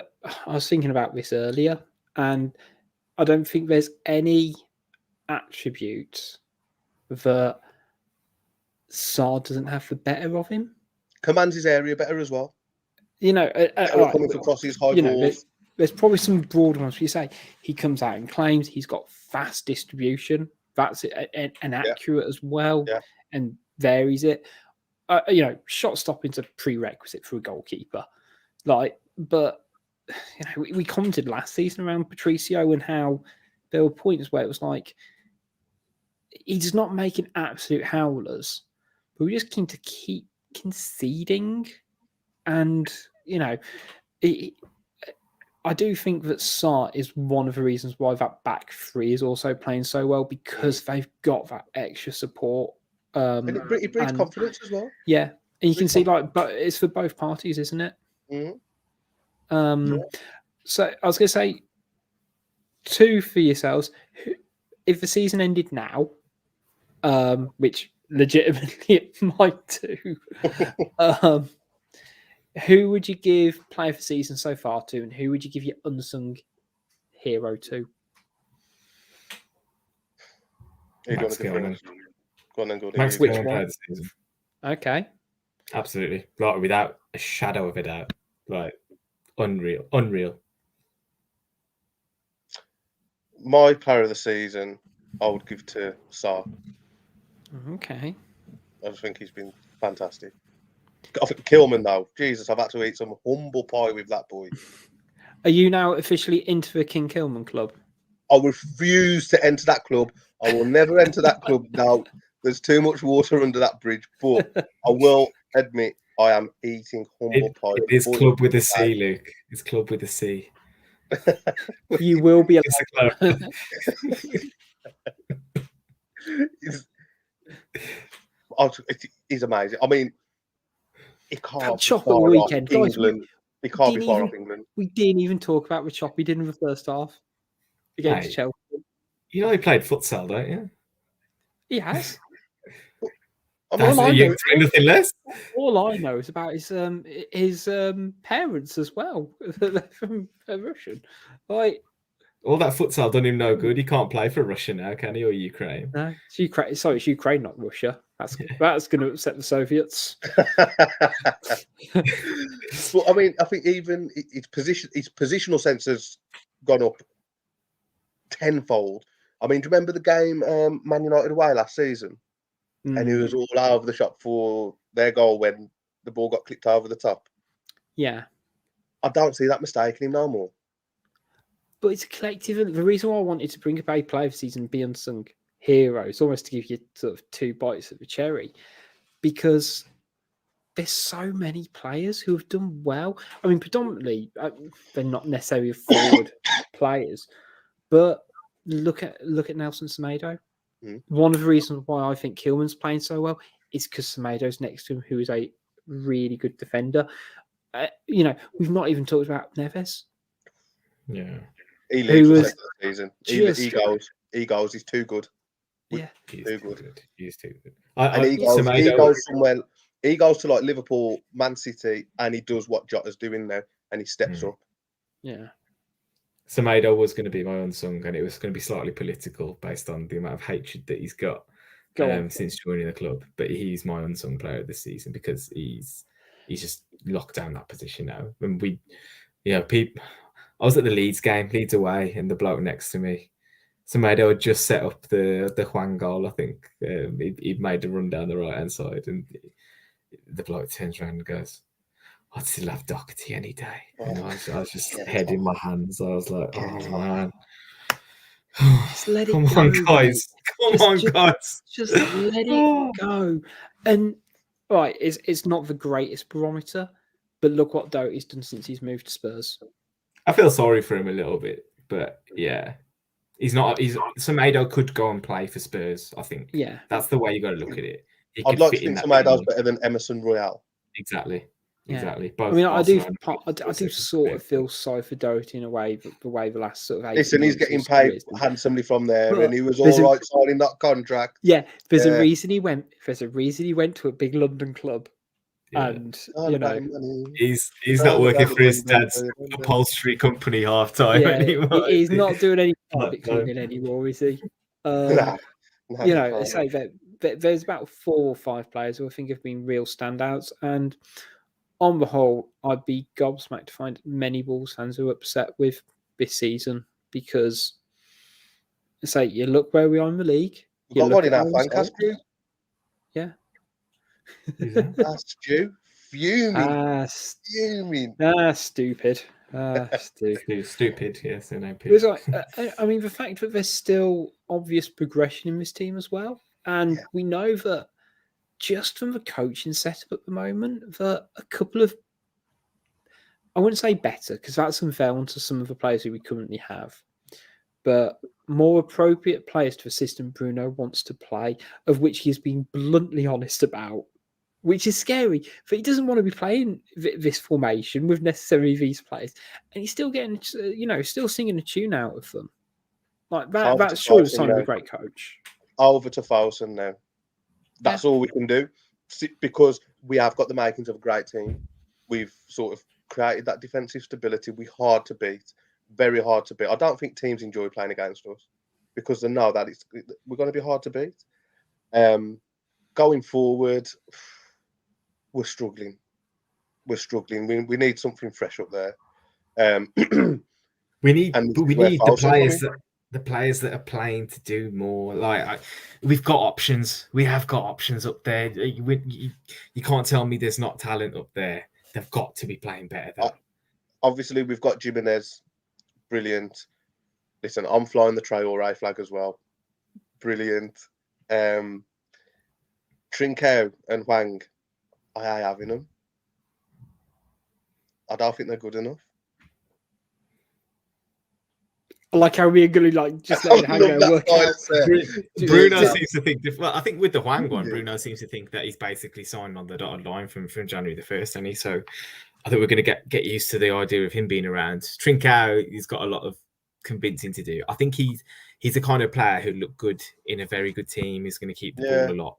I was thinking about this earlier, and I don't think there's any attributes that Sarr doesn't have the better of him. Commands his area better as well. You know, coming across his high balls. There's probably some broad ones. You say he comes out and claims he's got fast distribution. That's it, and accurate as well, and varies it. You know, shot stopping's a prerequisite for a goalkeeper. But you know, we commented last season around Patricio and how there were points where it was like he does not make an absolute howlers, but we just seem to keep conceding. And you know, I do think that Sarr is one of the reasons why that back three is also playing so well, because they've got that extra support. And it breeds confidence as well. Yeah, and you can see but it's for both parties, isn't it? Mm-hmm. So I was going to say 2 for yourselves. If the season ended now, which legitimately it might do, who would you give player of the season so far to, and who would you give your unsung hero to? Max Gilman. Max Which one? Okay. Absolutely. Like, without a shadow of a doubt. Like, unreal. My player of the season, I would give to Sarr. Okay. I just think he's been fantastic. I think Kilman, though. Jesus, I've had to eat some humble pie with that boy. Are you now officially into the King Kilman club? I refuse to enter that club. I will never enter that club now. There's too much water under that bridge. But I will admit I am eating humble pie. It is club with a C, Luke. It's club with a C. You will be allowed. He's amazing. I mean, he can't be far off England. He can't be far off England. We didn't even talk about the chop he did in the first half against Chelsea. You know he played futsal, don't you? He has. Nothing less. All I know is about his parents as well. They're from Russian. Like, all that futsal done him no good. He can't play for Russia now, can he? Or Ukraine? No, it's Ukraine. Sorry, it's Ukraine, not Russia. That's going to upset the Soviets. Well, I mean, I think even his positional sense has gone up tenfold. I mean, do you remember the game Man United away last season? And he was all over the shop for their goal when the ball got clipped over the top. Yeah. I don't see that mistake in him no more. But it's a collective. And the reason why I wanted to bring up a player of season and be unsung heroes, almost to give you sort of 2 bites of the cherry, because there's so many players who have done well. I mean, predominantly, they're not necessarily forward players, but look at Nelson Semedo. One of the reasons why I think Kilman's playing so well is because Semedo's next to him, who is a really good defender. We've not even talked about Neves. Yeah, he leaves the second season. He goes. He's too good. Yeah, he's too good. good. He's too good. He goes somewhere. He goes to like Liverpool, Man City, and he does what Jota's doing now, and he steps up. Yeah. Semedo was going to be my unsung, and it was going to be slightly political based on the amount of hatred that he's got since joining the club. But he's my unsung player this season because he's just locked down that position now. And I was at the Leeds game, Leeds away, and the bloke next to me, Semedo had just set up the Juan goal. I think he'd made a run down the right hand side, and the bloke turns around and goes, "I'd still have Doherty any day." And I was just head in my hands. I was like, "Oh man, just let it come go, on, guys! mate. Come on, guys! Just let it go." And right, it's not the greatest barometer, but look what Doherty's done since he's moved to Spurs. I feel sorry for him a little bit, but yeah, Semedo could go and play for Spurs. I think. Yeah, that's the way you got to look at it. I'd like to think Semedo's better than Emerson Royale. Exactly. Yeah. Exactly. I mean, I do sort of feel sorry for Doherty in a way, but the way the last sort of 8 Listen, he's getting paid handsomely from there, and he was all right signing that contract. Yeah, there's a reason he went. There's a reason he went to a big London club, and he's not working for his dad's upholstery company half time anymore. He's not doing any carpet cleaning anymore, is he? Say that there's about 4 or 5 players who I think have been real standouts, and on the whole, I'd be gobsmacked to find many Wolves fans who are upset with this season because, say, you look where we are in the league. We've got one in our Fancast group. Yeah. That's Stu. Fuming. Stupid. Stupid, yes. I mean, the fact that there's still obvious progression in this team as well. And we know that just from the coaching setup at the moment, that a couple of, I wouldn't say better, because that's unfair onto some of the players who we currently have, but more appropriate players to the system Bruno wants to play, of which he has been bluntly honest about, which is scary. But he doesn't want to be playing this formation with necessarily these players, and he's still getting, still singing a tune out of them. Like that. That's surely the sign of a great coach. Over to Fosun now. That's all we can do, because we have got the makings of a great team. We've sort of created that defensive stability. We're hard to beat, very hard to beat. I don't think teams enjoy playing against us because they know that we're going to be hard to beat. Going forward, we're struggling. We need something fresh up there. We need the players that are playing to do more. We've got options. We have got options up there. You can't tell me there's not talent up there. They've got to be playing better. Obviously, we've got Jimenez. Brilliant. Listen, I'm flying the Traore flag as well. Brilliant. Trincao and Wang, I having them. I don't think they're good enough. Like how we're going to just let it hang and work out. Bruno seems to think. Well, I think with the Huang one, Bruno seems to think that he's basically signed on the dotted line from January the 1st, and so I think we're going to get used to the idea of him being around. Trincao, he's got a lot of convincing to do. I think he's the kind of player who looked good in a very good team. He's going to keep the ball a lot,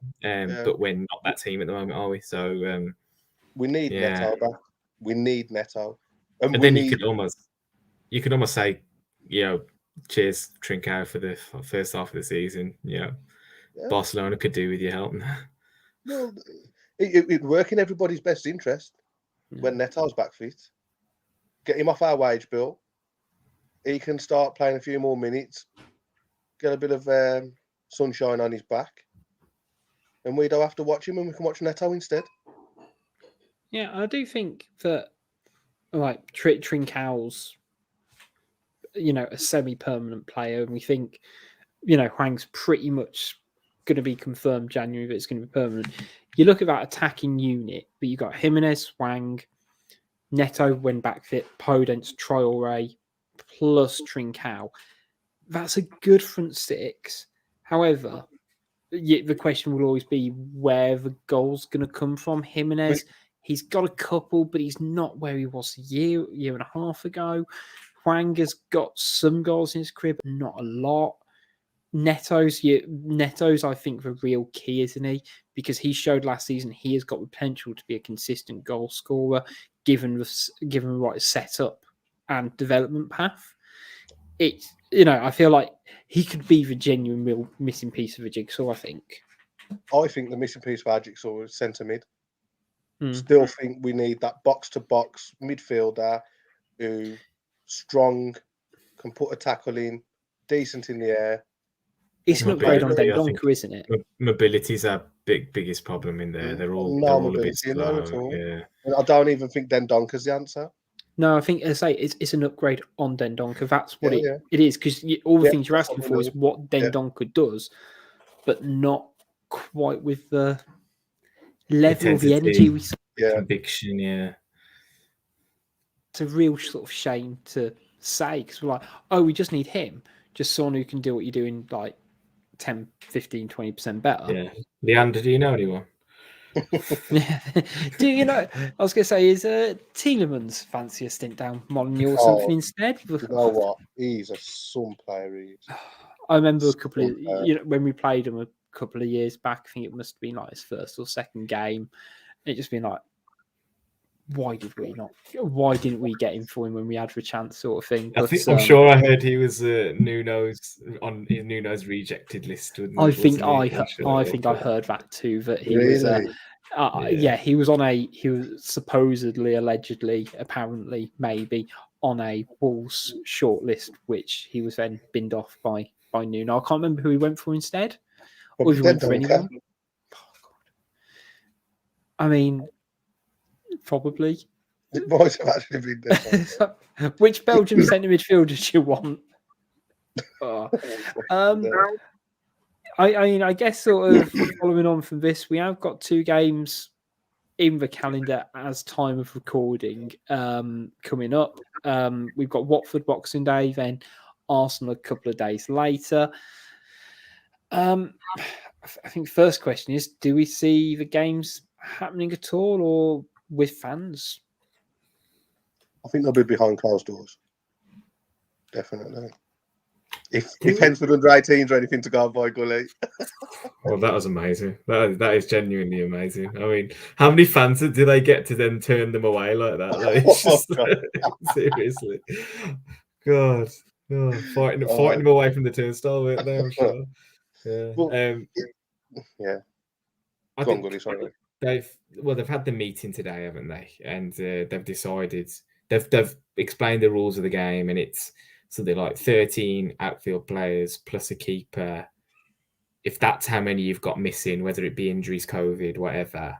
but we're not that team at the moment, are we? So we need Neto back. We need Neto, and then you could almost say, cheers, Trincao, for the first half of the season. Barcelona could do with your help. Well, it'd work in everybody's best interest when Neto's back fit. Get him off our wage bill. He can start playing a few more minutes. get a bit of sunshine on his back, and we don't have to watch him, and we can watch Neto instead. Yeah, I do think that like Trincão's, a semi-permanent player, and we think, Hwang's pretty much going to be confirmed January that it's going to be permanent. You look at that attacking unit, but you got Jimenez, Hwang, Neto when back fit, Podence, Traoré, plus Trincão. That's a good front six. However, the question will always be where the goal's going to come from. Jimenez, he's got a couple, but he's not where he was a year and a half ago. Hwang has got some goals in his career, but not a lot. Neto's, I think, the real key, isn't he? Because he showed last season he has got the potential to be a consistent goal scorer, given the right setup and development path. I feel like he could be the genuine real missing piece of the jigsaw, I think. I think the missing piece of our jigsaw is centre mid. Still think we need that box-to-box midfielder who strong, can put a tackle in, decent in the air. It's an upgrade on Dendoncker, isn't it? Mobility's our biggest problem in there. They're all a bit slow. Yeah. I don't even think Dendonker's the answer. No, I think, as I say, it's an upgrade on Dendoncker. That's what it is, because all the things you're asking for is what Dendoncker does, but not quite with the level of the energy we saw. Conviction, It's a real sort of shame to say, because we're like, we just need him, just someone who can do what you're doing like 10, 15, 20% better. Yeah. Leander, do you know anyone? Do you know? I was going to say, is Tielemans fancy a stint down Molyneux or something instead? You know what? He's a some player. I remember a couple of when we played him a couple of years back. I think it must have been like his first or second game. It just been like, why didn't we get him for him when we had the chance, sort of thing? But, I'm sure I heard he was Nuno's on his Nuno's rejected list. I think I heard that too. That he was. He was on he was supposedly, allegedly, apparently, maybe on a Wolves shortlist, which he was then binned off by Nuno. I can't remember who he went for instead. Or if he went for anyone. I mean, probably. It might have actually been there. Which Belgian centre midfielders do you want? I guess sort of following on from this, we have got 2 games in the calendar as time of recording coming up. We've got Watford Boxing Day, then Arsenal a couple of days later. I think the first question is, do we see the games happening at all or with fans? I think they'll be behind closed doors. Definitely. If Hensford under 18s or anything to go by, Gully. Well, that was amazing. That is genuinely amazing. I mean, how many fans do they get to then turn them away like that? Like, it's just, seriously. God. Fighting them away from the turnstile, weren't they? I'm sure. Yeah. Well, I think Gully, sorry. They've had the meeting today, haven't they? And they've decided they've explained the rules of the game, and it's something like 13 outfield players plus a keeper. If that's how many you've got missing, whether it be injuries, COVID, whatever,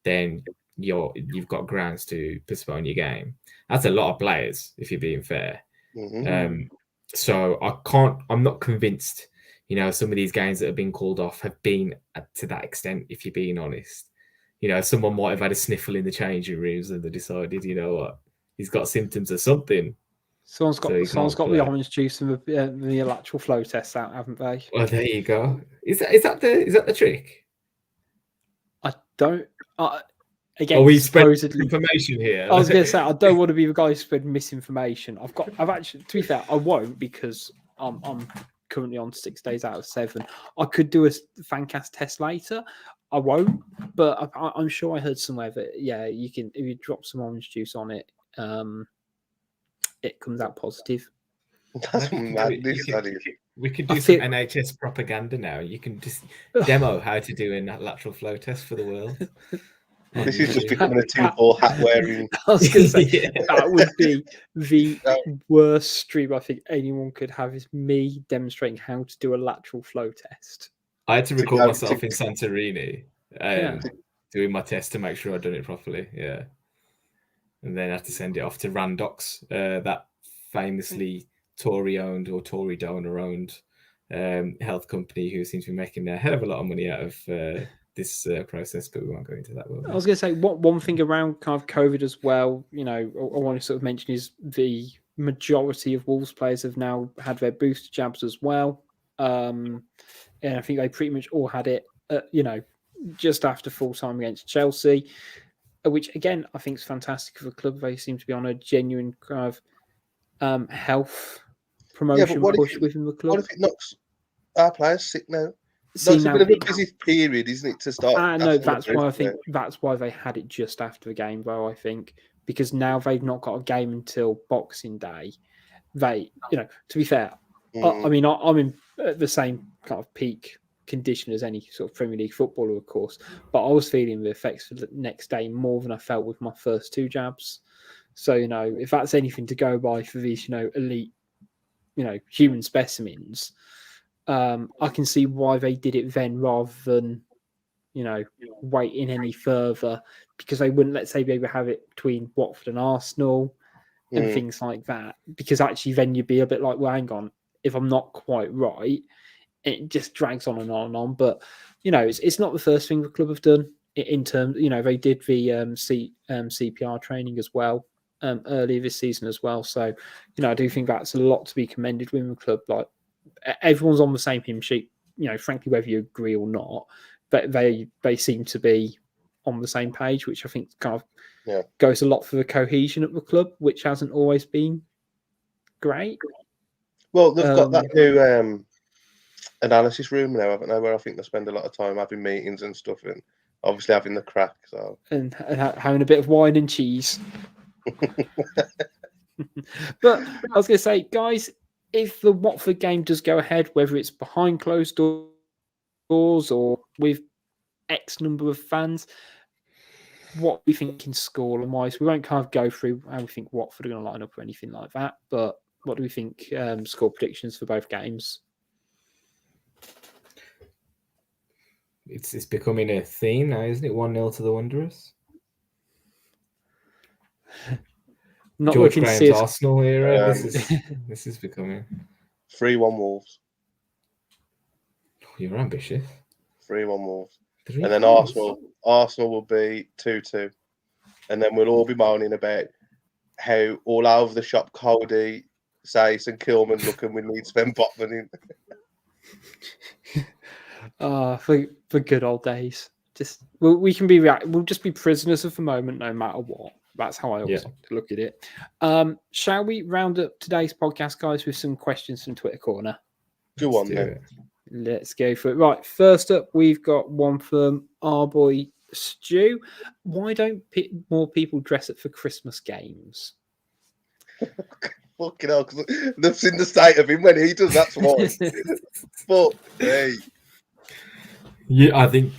then you've got grounds to postpone your game. That's a lot of players, if you're being fair. Mm-hmm. So I'm not convinced, some of these games that have been called off have been to that extent, if you're being honest. Someone might have had a sniffle in the changing rooms and they decided, you know what, he's got symptoms of something. Someone's got the orange juice and the lateral flow test out, haven't they? Well, there you go. Is that the trick? I don't. Again, are we spreading information here? I was going to say I don't want to be the guy who spread misinformation. I've actually, to be fair, I won't, because I'm currently on 6 days out of 7. I could do a Fancast test later. I won't, but I'm sure I heard somewhere that you can, if you drop some orange juice on it, it comes out positive. That's madness. We could do some NHS propaganda now. You can just demo how to do a lateral flow test for the world. This is just becoming a tinfoil hat wearing. I was going to say that would be the worst stream I think anyone could have, is me demonstrating how to do a lateral flow test. I had to record myself in Santorini doing my test to make sure I'd done it properly. Yeah. And then I had to send it off to Randox, that famously Tory-owned or Tory donor-owned health company who seems to be making a hell of a lot of money out of this process, but we won't go into that. I was going to say, one thing around kind of COVID as well, you know, I want to sort of mention is the majority of Wolves players have now had their booster jabs as well. And I think they pretty much all had it, you know, just after full time against Chelsea, which again, I think is fantastic for the club. They seem to be on a genuine kind of health promotion push within the club. What if it knocks our players sick now? It's a bit of a busy period, isn't it, to start? No, that's why I think that's why they had it just after the game, though. I think because now they've not got a game until Boxing Day. They, you know, to be fair, I mean, I'm in the same kind of peak condition as any sort of Premier League footballer, of course, but I was feeling the effects for the next day more than I felt with my first 2 jabs. So, you know, if that's anything to go by for these, you know, elite, you know, human specimens, I can see why they did it then rather than, you know, waiting any further, because they wouldn't, let's say, maybe have it between Watford and Arsenal and things like that, because actually then you'd be a bit like, well, hang on, if I'm not quite right, it just drags on and on and on. But, you know, it's not the first thing the club have done in terms, you know, they did the CPR training as well earlier this season as well. So, you know, I do think that's a lot to be commended with the club. Like, everyone's on the same hymn sheet, you know, frankly, whether you agree or not, but they seem to be on the same page, which I think kind of goes a lot for the cohesion at the club, which hasn't always been great. Well, they've got that new analysis room now, haven't they, where I think they spend a lot of time having meetings and stuff, and obviously having the crack. So and having a bit of wine and cheese. But I was going to say, guys, if the Watford game does go ahead, whether it's behind closed doors or with X number of fans, what we think in scoreline wise, we won't kind of go through how we think Watford are going to line up or anything like that, but what do we think score predictions for both games? It's becoming a theme now, isn't it? 1-0 to the Wanderers. Not George looking Graham's Arsenal era. This is becoming 3-1 Wolves. You're ambitious. 3-1 Wolves. And then Arsenal will be 2-2. And then we'll all be moaning about how all over the shop Cody, Sace and Kilman look, and we need Sven Botman in. For good old days. We'll just be prisoners of the moment no matter what. That's how I always look at it. Shall we round up today's podcast, guys, with some questions from Twitter Corner? Go on, then. Let's go for it. Right, first up, we've got one from our boy Stu. Why don't more people dress up for Christmas games? Fucking hell, because they've seen the state of him when he does. That's why. But hey, yeah, I think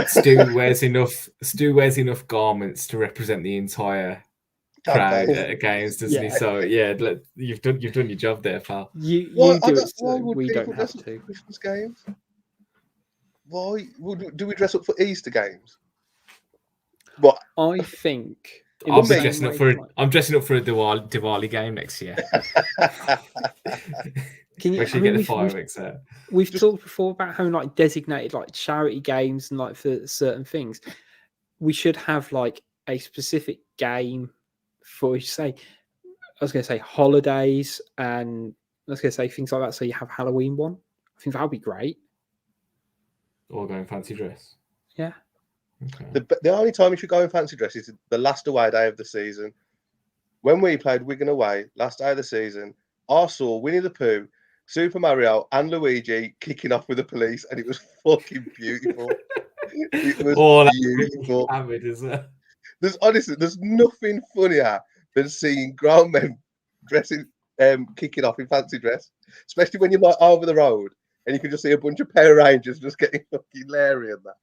Stu wears enough garments to represent the entire crowd at games, doesn't he? So yeah, you've done your job there, pal. You do it, so we don't have to. Christmas games. Why do we dress up for Easter games? What I think. I'm dressing up for a Diwali game next year. Can you actually get the fireworks there? We've talked before about how like designated like charity games and like for certain things, we should have like a specific game for holidays, and I was going to say things like that. So you have Halloween one. I think that would be great. Or going fancy dress. Yeah. Okay. The only time you should go in fancy dress is the last away day of the season. When we played Wigan away, last day of the season, I saw Winnie the Pooh, Super Mario, and Luigi kicking off with the police, and it was fucking beautiful. It was beautiful. Hammered, isn't it? There's nothing funnier than seeing grown men dressing, kicking off in fancy dress, especially when you're like over the road and you can just see a bunch of Power Rangers just getting fucking Larry and that.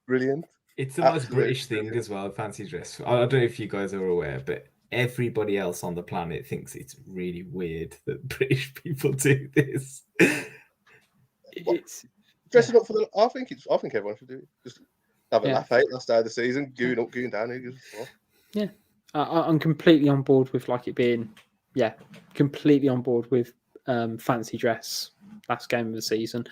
Brilliant. It's the most Absolutely. British thing as well, fancy dress. I don't know if you guys are aware, but everybody else on the planet thinks it's really weird that British people do this. It's Dressing up for the. I think everyone should do it. Just have a Yeah. laugh out last day of the season, going up, going down. Who gives a fuck? I'm completely on board with like it being, completely on board with fancy dress last game of the season.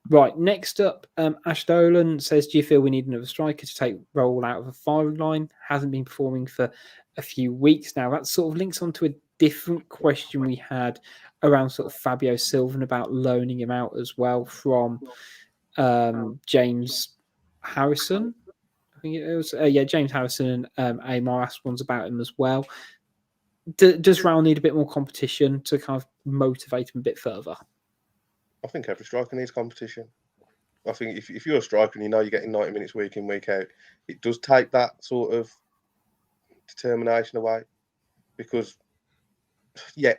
Right, next up, Ash Dolan says, do you feel we need another striker to take role out of a firing line? Hasn't been performing for a few weeks now. That sort of links onto a different question we had around sort of Fabio Silva and about loaning him out as well from James Harrison. I think it was, James Harrison and Amar asked ones about him as well. Does Raul need a bit more competition to kind of motivate him a bit further? I think every striker needs competition. I think if you're a striker and you know you're getting 90 minutes week in, week out, it does take that sort of determination away. Because,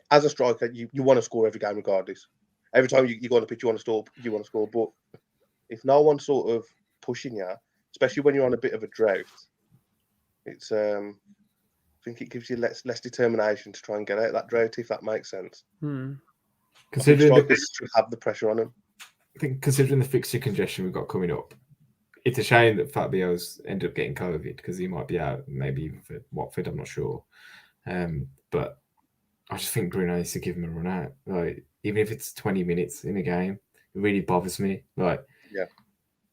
as a striker, you want to score every game regardless. Every time you go on the pitch, you want to score. But if no one's sort of pushing you, especially when you're on a bit of a drought, it's I think it gives you less determination to try and get out of that drought, if that makes sense. Considering strikers should have the pressure on them. I think considering the fixture congestion we've got coming up, it's a shame that Fabio's ended up getting COVID because he might be out, maybe even for Watford, I'm not sure. But I just think Bruno needs to give him a run out. Like, even if it's 20 minutes in a game, it really bothers me. Like,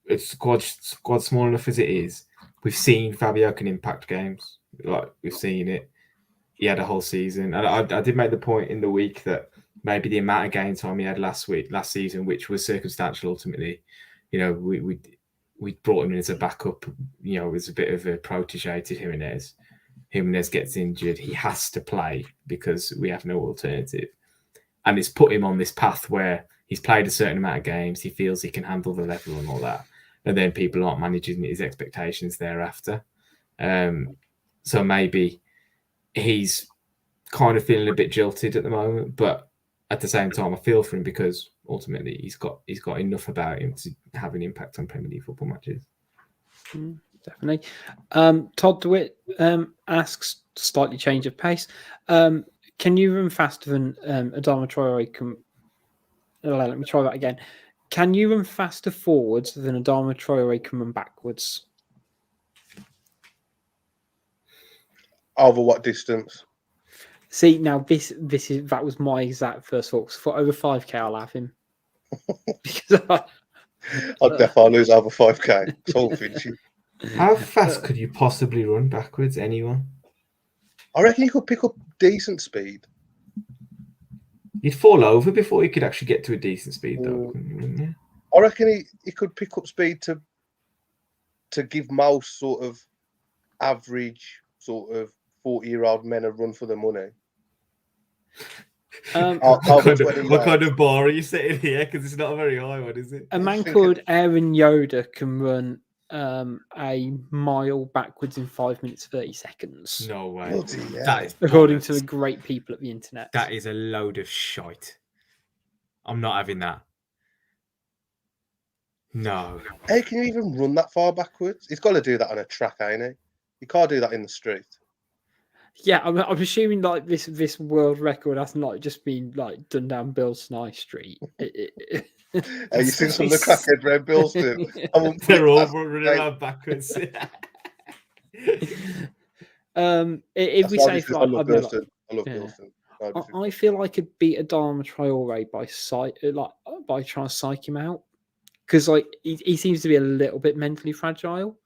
it's squad small enough as it is. We've seen Fabio can impact games. Like, we've seen it. He had a whole season. And I did make the point in the week that maybe the amount of game time he had last season, which was circumstantial ultimately, we brought him in as a backup, as a bit of a protege to Jimenez. Jimenez gets injured, he has to play because we have no alternative. And it's put him on this path where he's played a certain amount of games, he feels he can handle the level and all that. And then people aren't managing his expectations thereafter. So maybe he's kind of feeling a bit jilted at the moment, but at the same time, I feel for him because ultimately he's got enough about him to have an impact on Premier League football matches. Definitely. Todd DeWitt asks, slightly change of pace. Can you run faster than Adama Traore can? Let me try that again. Can you run faster forwards than Adama Traore can run backwards? Over what distance? See, now that was my exact first thought. So for over 5K, I'll have him. Because I'd definitely lose over 5K. It's all finishy. How fast could you possibly run backwards, anyone? I reckon you could pick up decent speed. You'd fall over before you could actually get to a decent speed, though, wouldn't you? I reckon he could pick up speed to give most sort of average sort of 40-year-old men a run for the money. What kind of bar are you sitting here? Because it's not a very high one, is it? A man called Aaron Yoda can run a mile backwards in 5 minutes 30 seconds. No way. Yeah. That is according to the great people at the internet. That is a load of shite. I'm not having that. No. How can you even run that far backwards? He's got to do that on a track, ain't he? You can't do that in the street. Yeah, I'm assuming like this world record has not just been like done down Bill Nye Street. Have you seen some of the crackhead Red Bills do? They're all running around backwards. If we say, I love Bilston. I feel I could beat Adama Traore by trying to psych him out, because like he seems to be a little bit mentally fragile.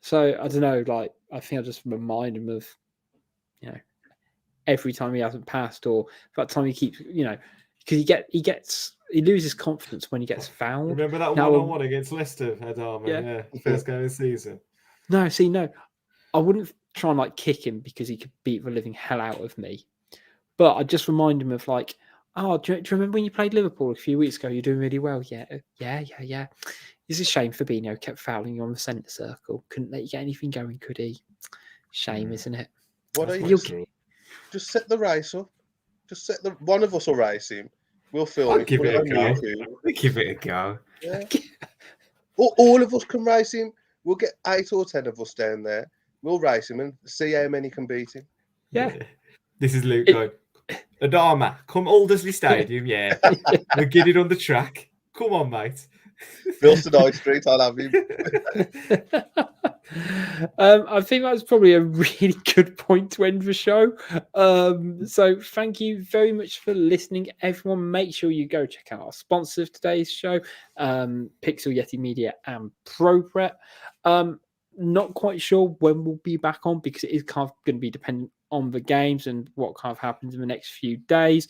So I don't know. Like I think I'll just remind him of, every time he hasn't passed, or that time he keeps, because he loses confidence when he gets fouled. Remember that one-on-one against Leicester, Adama? Yeah, first game of the season. No, I wouldn't try and like kick him because he could beat the living hell out of me. But I just remind him of like, do you remember when you played Liverpool a few weeks ago? You're doing really well. Yeah. It's a shame Fabinho kept fouling you on the centre circle. Couldn't let you get anything going, could he? Shame, isn't it? What are you? Just set the race up. Just one of us will race him. We'll film it. Give it a go. Give it a go. Yeah. All of us can race him. We'll get 8 or 10 of us down there. We'll race him and see how many can beat him. Yeah. This is Luke going, Adama, come Aldersley Stadium, yeah. We'll get it on the track. Come on, mate. Bilston High Street, I'll have him. I think that's probably a really good point to end the show. So thank you very much for listening, everyone. Make sure you go check out our sponsors of today's show, Pixel Yeti Media and ProPrep. Not quite sure when we'll be back on because it is kind of going to be dependent on the games and what kind of happens in the next few days.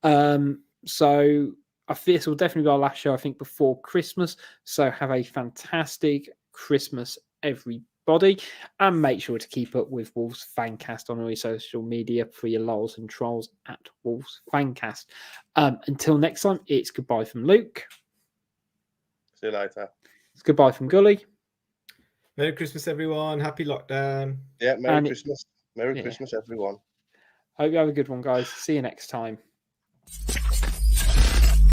So I think this will definitely be our last show, I think, before Christmas. So have a fantastic Christmas, everybody. And make sure to keep up with Wolves Fancast on all your social media for your lols and trolls at Wolves Fancast. Until next time, it's goodbye from Luke. See you later. It's goodbye from Gully. Merry Christmas, everyone. Happy lockdown. Yeah, Merry Christmas. Merry Christmas, everyone. Hope you have a good one, guys. See you next time.